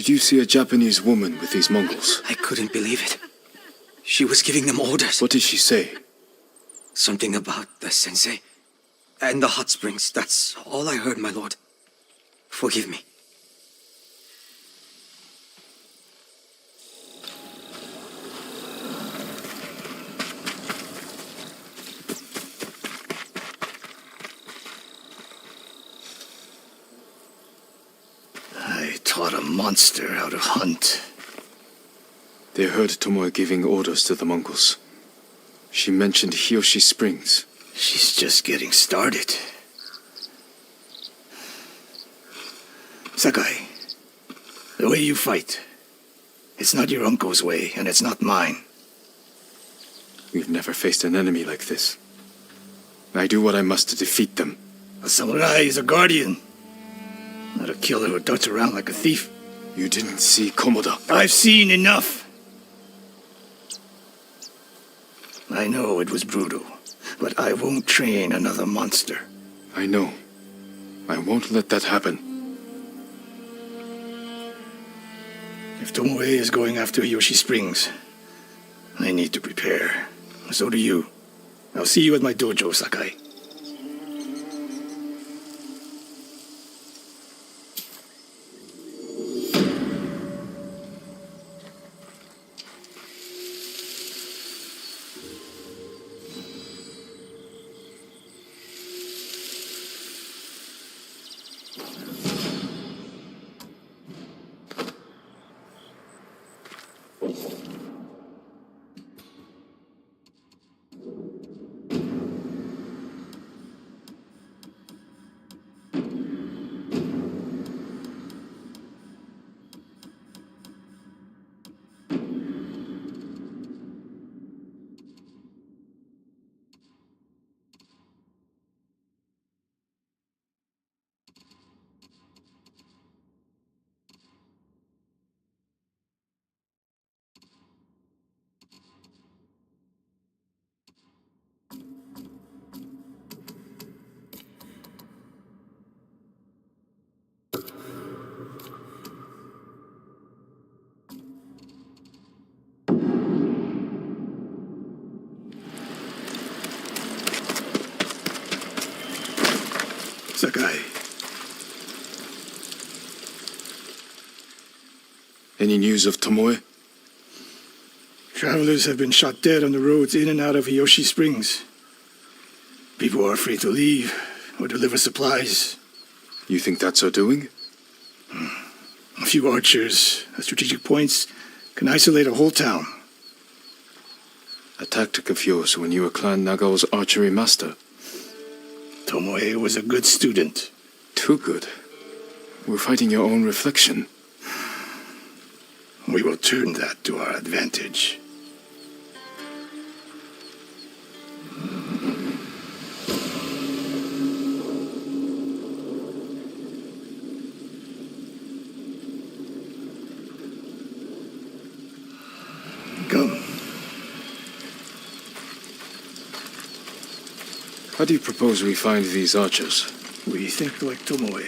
Did you see a Japanese woman with these Mongols? I couldn't believe it. She was giving them orders. What did she say? Something about the sensei and the hot springs. That's all I heard, my lord. Forgive me. I taught a monster how to hunt. They heard Tomoe giving orders to the Mongols. She mentioned Hiyoshi Springs. She's just getting started. Sakai, the way you fight, it's not your uncle's way, and it's not mine. We've never faced an enemy like this. I do what I must to defeat them. A samurai is a guardian, not a killer who darts around like a thief. You didn't see Komoda. I've seen enough. I know it was brutal, but I won't train another monster. I know. I won't let that happen. If Tomoe is going after Hiyoshi Springs, I need to prepare. So do you. I'll see you at my dojo, Sakai. Sakai. Any news of Tomoe? Travelers have been shot dead on the roads in and out of Hiyoshi Springs. People are afraid to leave or deliver supplies. You think that's her doing? A few archers at strategic points can isolate a whole town. A tactic of yours when you were Clan Nagao's archery master. Tomoe was a good student. Too good. We're fighting your own reflection. We will turn that to our advantage. Come. How do you propose we find these archers? We think like Tomoe.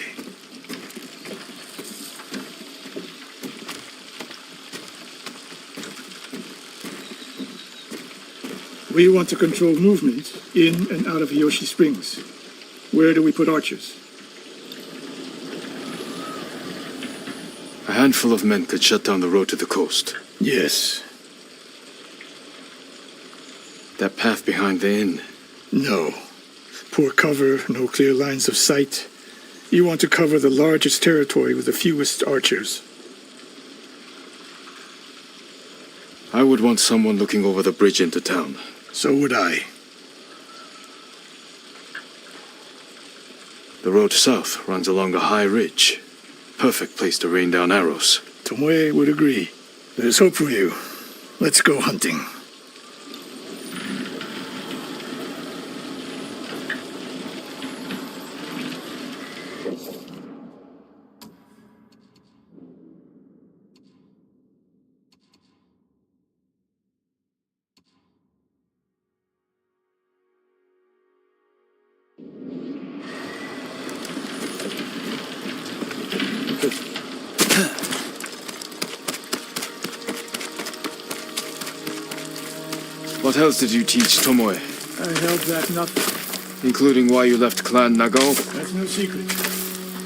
We want to control movement in and out of Hiyoshi Springs. Where do we put archers? A handful of men could shut down the road to the coast. Yes. That path behind the inn? No. Poor cover, no clear lines of sight. You want to cover the largest territory with the fewest archers. I would want someone looking over the bridge into town. So would I. The road south runs along a high ridge. Perfect place to rain down arrows. Tomoe would agree. There's hope for you. Let's go hunting. What else did you teach Tomoe? I held back nothing. Including why you left Clan Nago? That's no secret.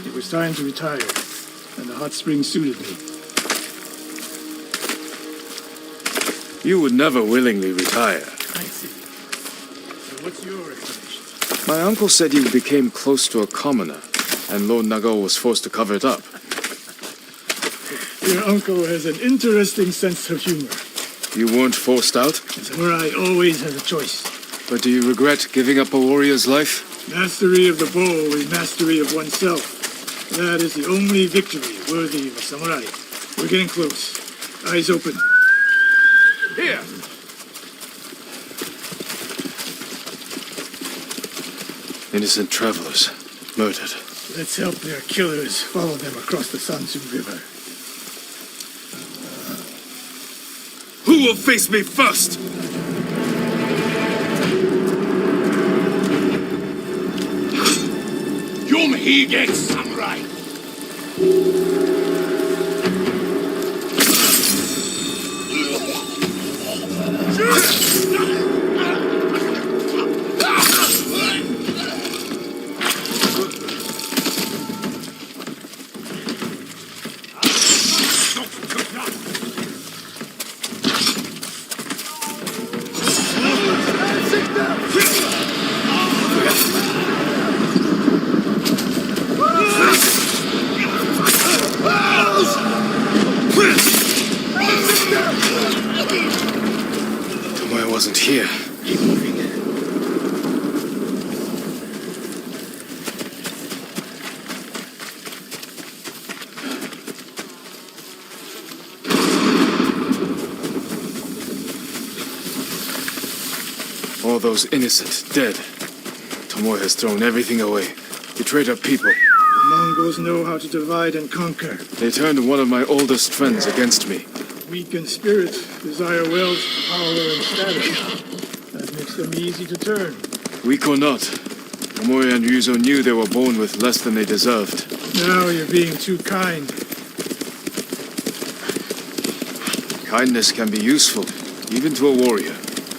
It was time to retire, and the hot spring suited me. You would never willingly retire. I see. So what's your explanation? My uncle said you became close to a commoner, and Lord Nago was forced to cover it up. Your uncle has an interesting sense of humor. You weren't forced out? A samurai always has a choice. But do you regret giving up a warrior's life? Mastery of the bow is mastery of oneself. That is the only victory worthy of a samurai. We're getting close. Eyes open. Here! Innocent travelers, murdered. Let's help their killers follow them across the Sansu River. Who will face me first? Yumhige Samurai! Tomoe wasn't here. Keep moving. All those innocent dead. Tomoe has thrown everything away. Betrayed her people. The Mongols know how to divide and conquer. They turned one of my oldest friends against me. Weak in spirit, desire wealth, power, and status. That makes them easy to turn. Weak or not, Tomoe and Ryuzo knew they were born with less than they deserved. Now you're being too kind. Kindness can be useful, even to a warrior.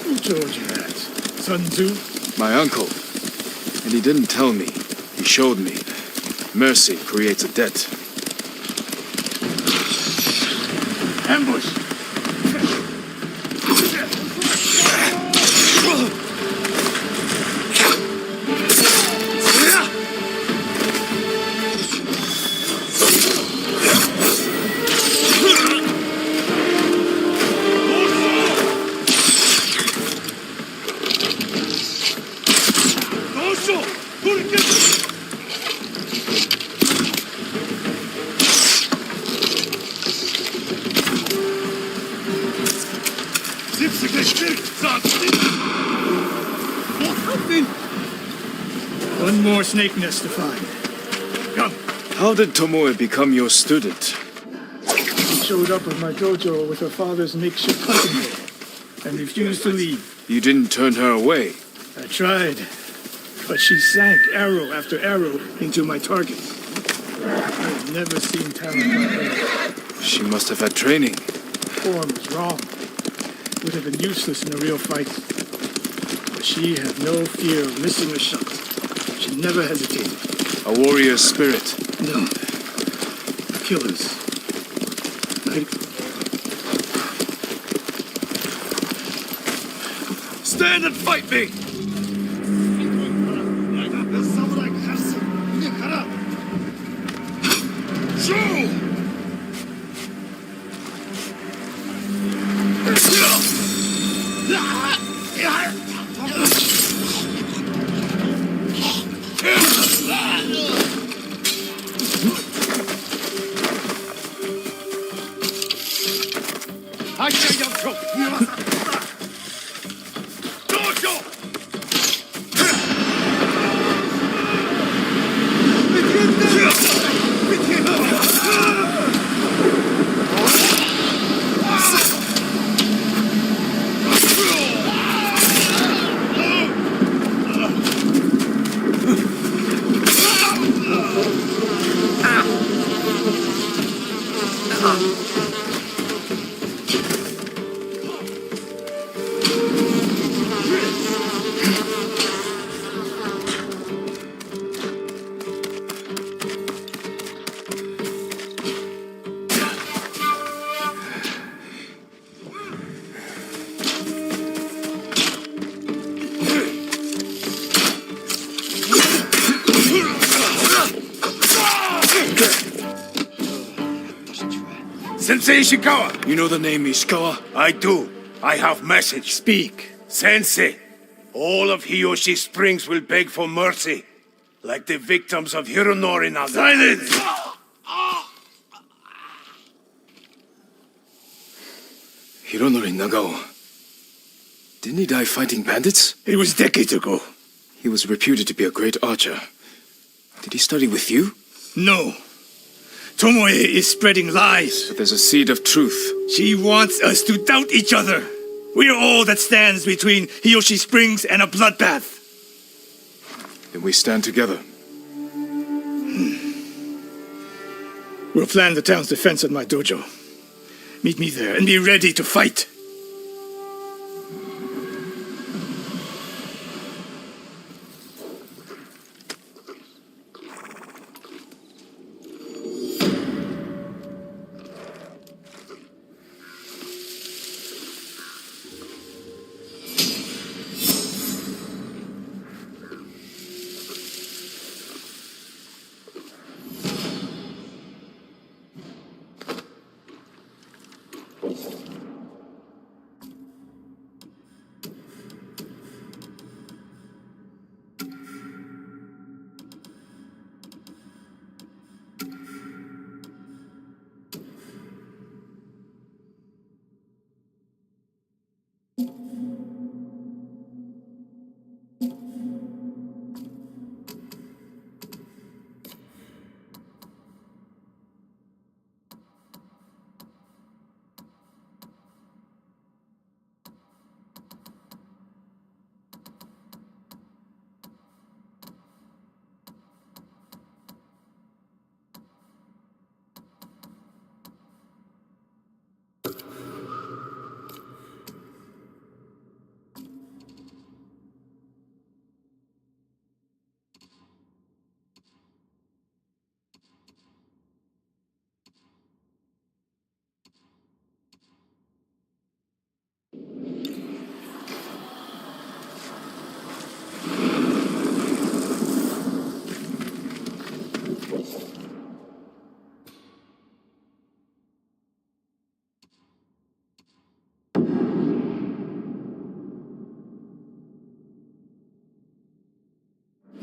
Who told you that? Sun Tzu? My uncle. And he didn't tell me. He showed me. Mercy creates a debt. Ambush! One more snake nest to find. Come. How did Tomoe become your student? She showed up at my dojo with her father's makeshift hunting bow and refused to leave. You didn't turn her away. I tried, but she sank arrow after arrow into my targets. I've never seen talent like her. She must have had training. Form was wrong. Would have been useless in a real fight. But she had no fear of missing a shot. She never hesitated. A warrior's spirit. No. Killers. Stand and fight me! Sensei Ishikawa! You know the name Ishikawa? I do. I have message. Speak. Sensei, all of Hiyoshi Springs will beg for mercy, like the victims of Hironori Naga. Silence! Hironori Nagao. Didn't he die fighting bandits? It was decades ago. He was reputed to be a great archer. Did he study with you? No. Tomoe is spreading lies. But there's a seed of truth. She wants us to doubt each other. We are all that stands between Hiyoshi Springs and a bloodbath. Then we stand together. We'll plan the town's defense at my dojo. Meet me there and be ready to fight.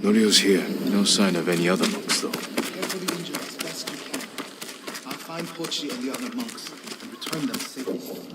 Norio's here. No sign of any other monks, though. Carefully injure as best you can. I'll find Hochi and the other monks and return them safely.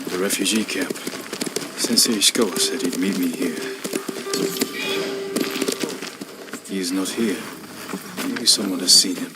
The refugee camp. Sensei Ishikawa said he'd meet me here. He is not here. Maybe someone has seen him.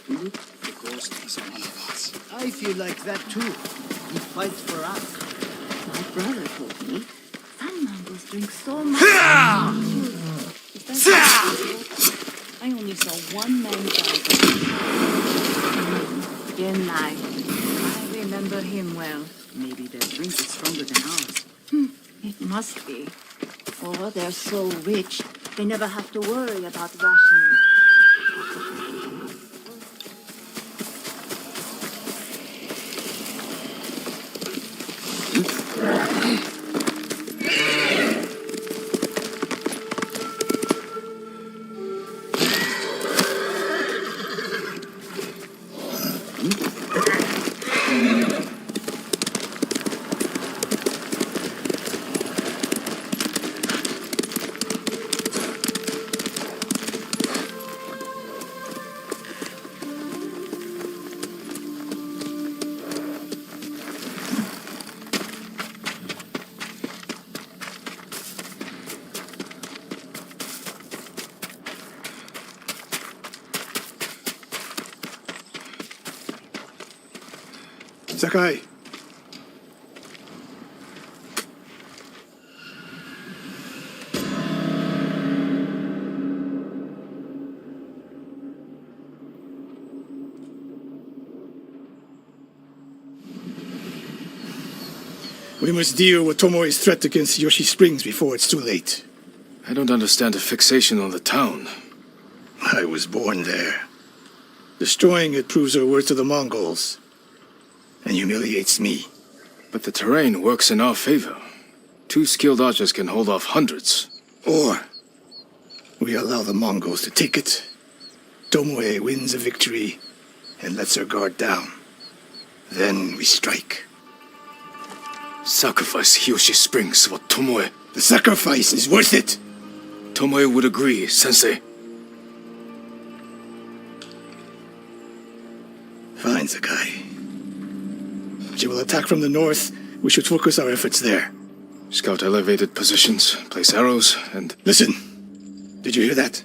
Look, the ghost is one of us. I feel like that too. He fights for us. My brother told me some Mongols drink so much. Is that possible? I only saw one man die. Again, I remember him well. Maybe their drink is stronger than ours. It must be. Or they're so rich, they never have to worry about rationing. Sakai. We must deal with Tomoe's threat against Yoshi Springs before it's too late. I don't understand the fixation on the town. I was born there. Destroying it proves our worth to the Mongols, and humiliates me. But the terrain works in our favor. 2 skilled archers can hold off hundreds. Or we allow the Mongols to take it. Tomoe wins a victory and lets her guard down. Then we strike. Sacrifice Hiyoshi Springs for Tomoe. The sacrifice is worth it. Tomoe would agree, Sensei. Fine, Sakai. She will attack from the north. We should focus our efforts there. Scout elevated positions, place arrows, and... Listen! Did you hear that?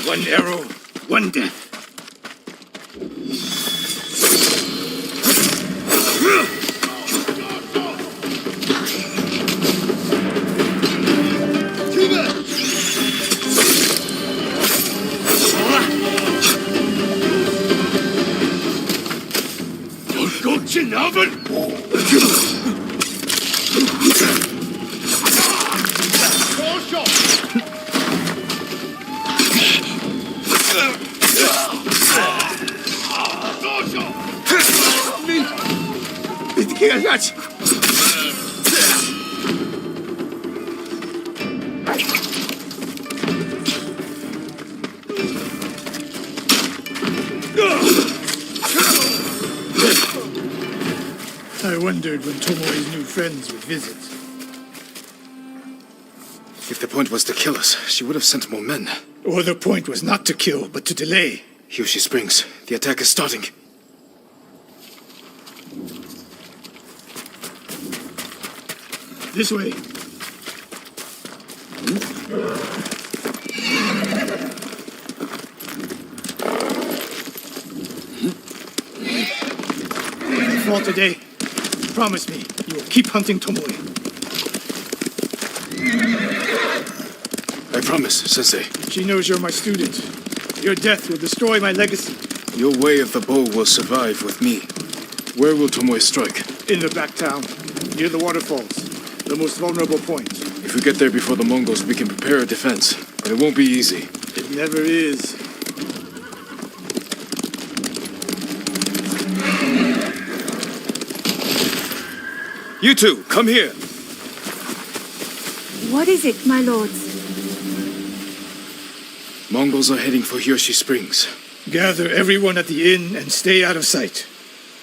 One arrow, one death. I wondered when Tomoe's new friends would visit. If the point was to kill us, she would have sent more men. Or the point was not to kill, but to delay. Hiyoshi Springs. The attack is starting. This way. I fall today. Promise me you will keep hunting Tomoe. I promise, Sensei. She knows you're my student. Your death will destroy my legacy. Your way of the bow will survive with me. Where will Tomoe strike? In the back town, near the waterfalls. The most vulnerable point. If we get there before the Mongols, we can prepare a defense. But it won't be easy. It never is. You two, come here. What is it, my lords? Mongols are heading for Hiyoshi Springs. Gather everyone at the inn and stay out of sight.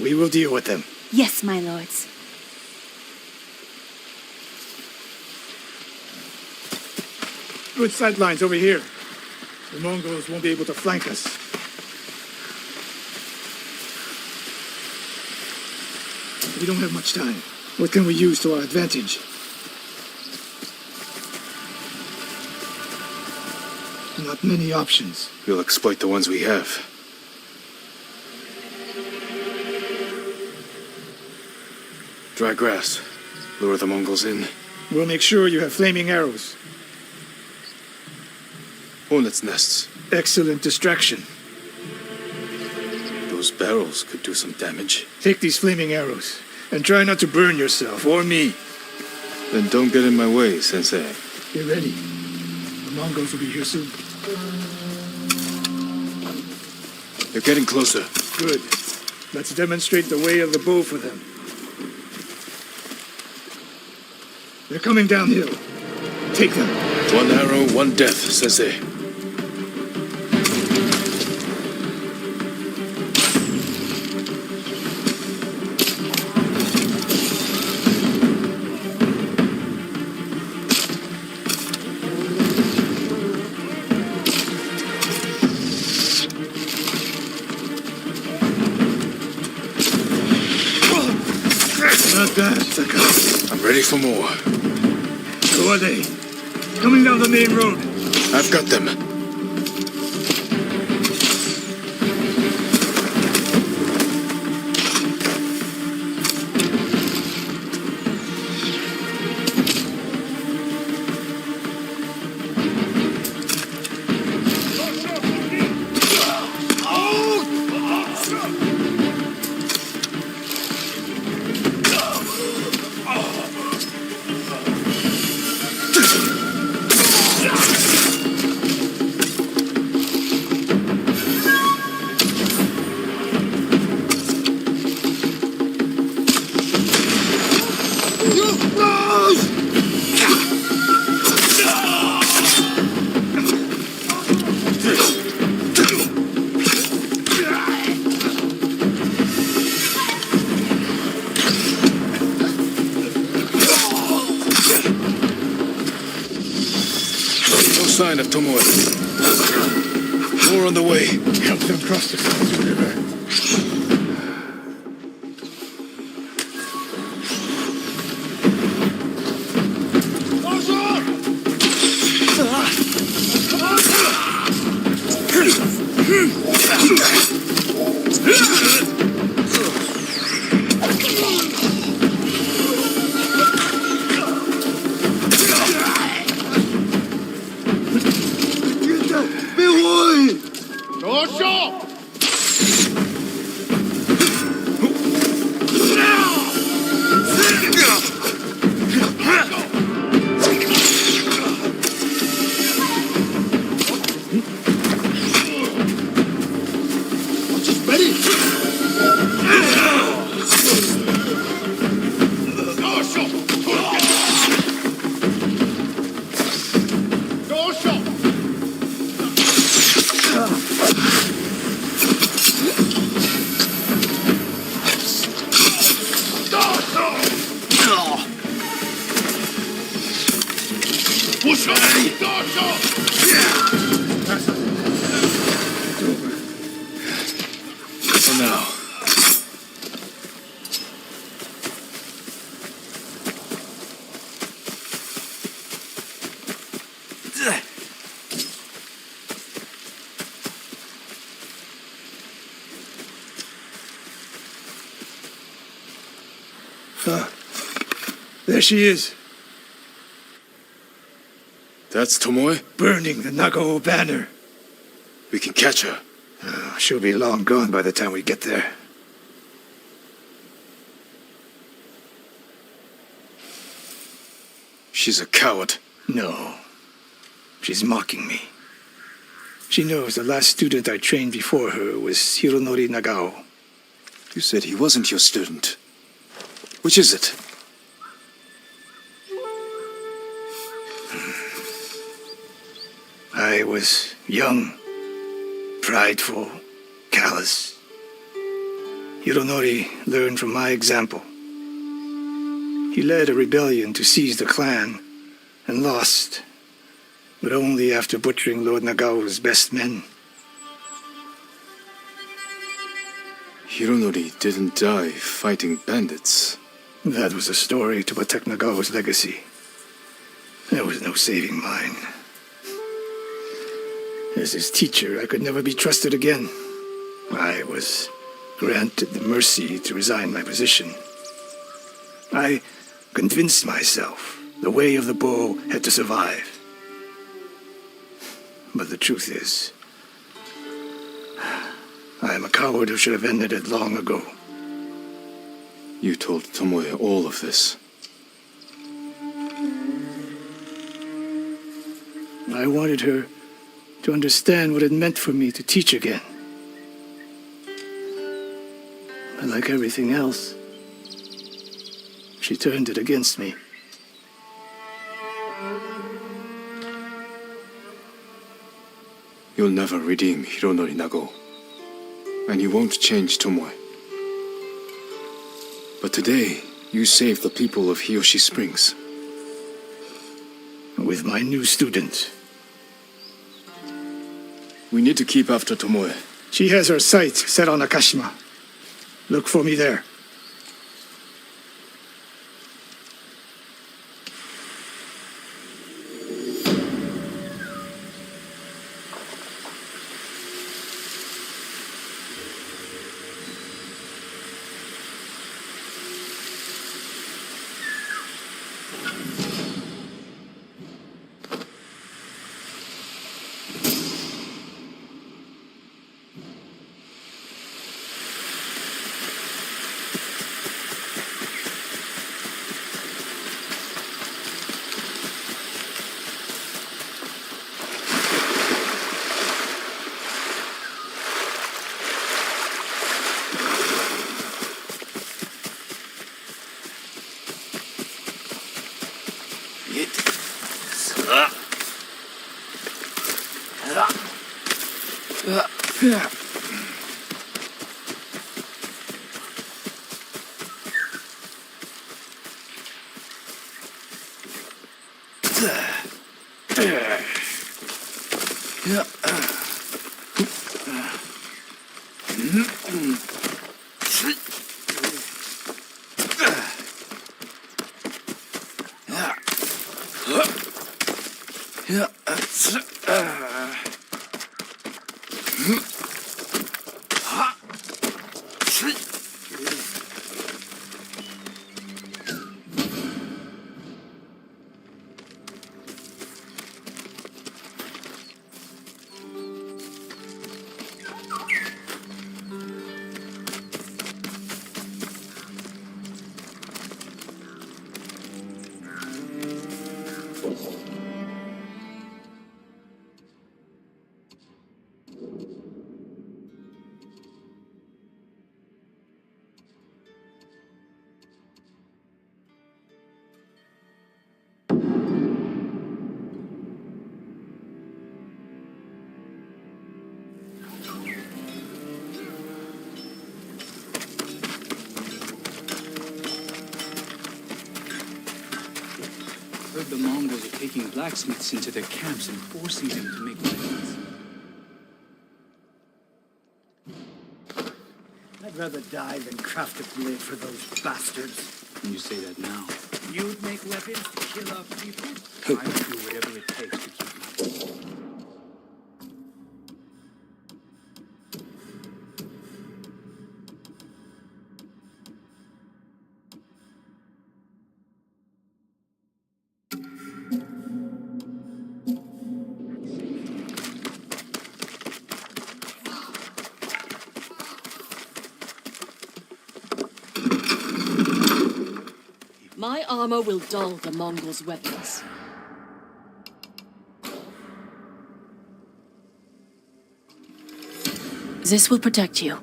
We will deal with them. Yes, my lords. Good sightlines over here. The Mongols won't be able to flank us. We don't have much time. What can we use to our advantage? Not many options. We'll exploit the ones we have. Dry grass. Lure the Mongols in. We'll make sure you have flaming arrows. Hornets' nests. Excellent distraction. Those barrels could do some damage. Take these flaming arrows, and try not to burn yourself or me. Then don't get in my way, Sensei. Get ready. The Mongols will be here soon. They're getting closer. Good. Let's demonstrate the way of the bow for them. They're coming downhill. Take them. One arrow, one death, Sensei. Not bad, Sakai. I'm ready for more. Who are they? Coming down the main road. I've got them. Sign of Tomoe. More on the way. Help them cross the Sanzu River. For now. There she is. That's Tomoe? Burning the Nagao banner. We can catch her. She'll be long gone by the time we get there. She's a coward. No. She's mocking me. She knows the last student I trained before her was Hironori Nagao. You said he wasn't your student. Which is it? I was young, prideful, callous. Hironori learned from my example. He led a rebellion to seize the clan, and lost, but only after butchering Lord Nagao's best men. Hironori didn't die fighting bandits. That was a story to protect Nagao's legacy. There was no saving mine. As his teacher, I could never be trusted again. I was granted the mercy to resign my position. I convinced myself the way of the bow had to survive. But the truth is, I am a coward who should have ended it long ago. You told Tomoe all of this. I wanted her to understand what it meant for me to teach again. But like everything else, she turned it against me. You'll never redeem Hironori Nago. And you won't change Tomoe. But today, you saved the people of Hiyoshi Springs. With my new student. We need to keep after Tomoe. She has her sights set on Akashima. Look for me there. Heard the Mongols are taking blacksmiths into their camps and forcing them to make weapons. I'd rather die than craft a blade for those bastards. You say that now. You'd make weapons to kill our people? I would do whatever it takes to keep my word. My armor will dull the Mongols' weapons. This will protect you.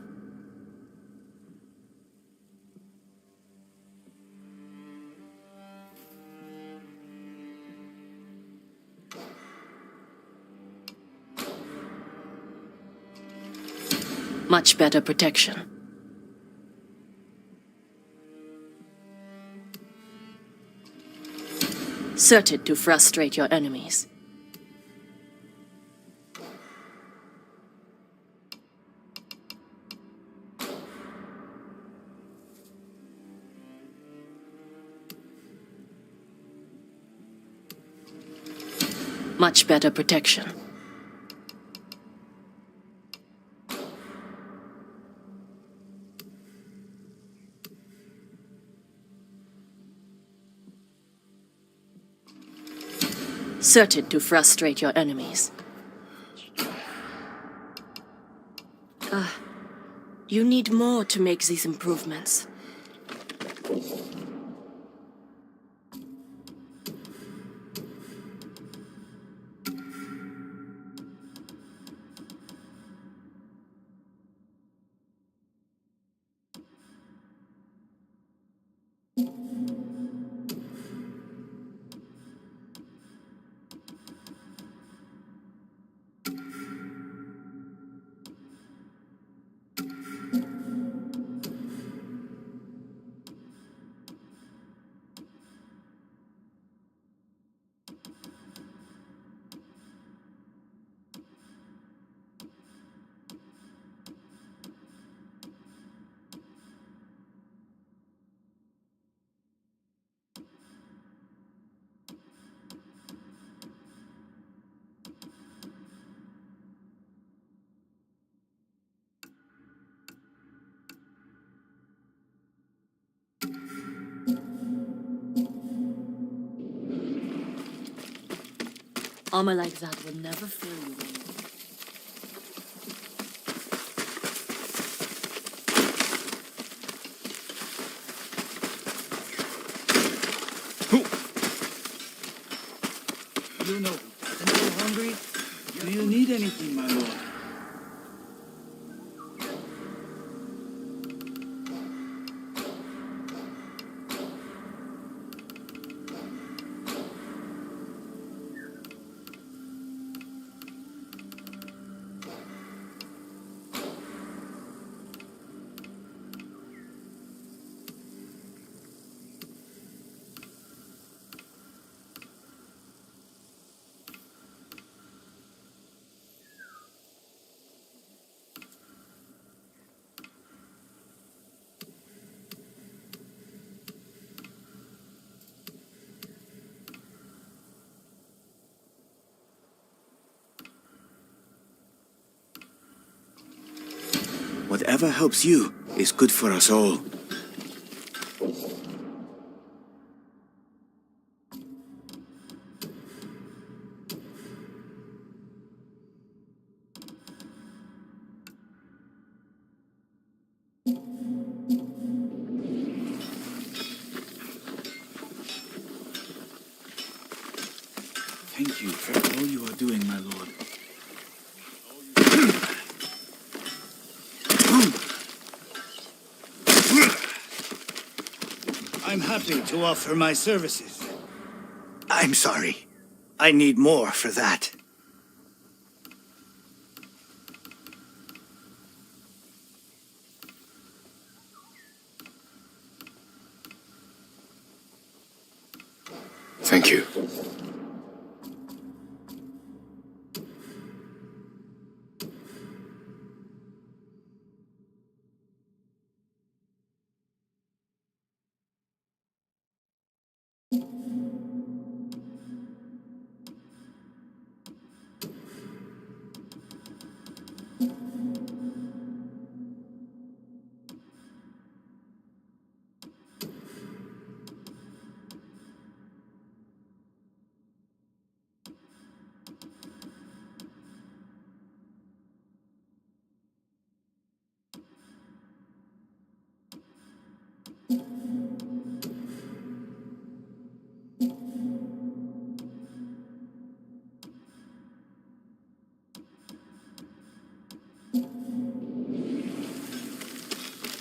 Much better protection. Certain to frustrate your enemies. Much better protection. certain to frustrate your enemies. You need more to make these improvements. Armor like that will never fail you. You know, are you hungry? Do you need anything, my lord? Whatever helps you is good for us all. Thank you for all you are doing, my lord. I'm happy to offer my services. I'm sorry. I need more for that. Thank you.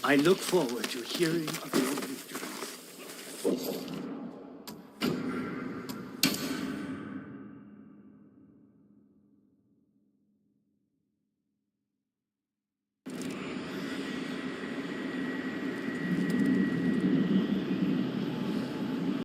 I look forward to hearing of your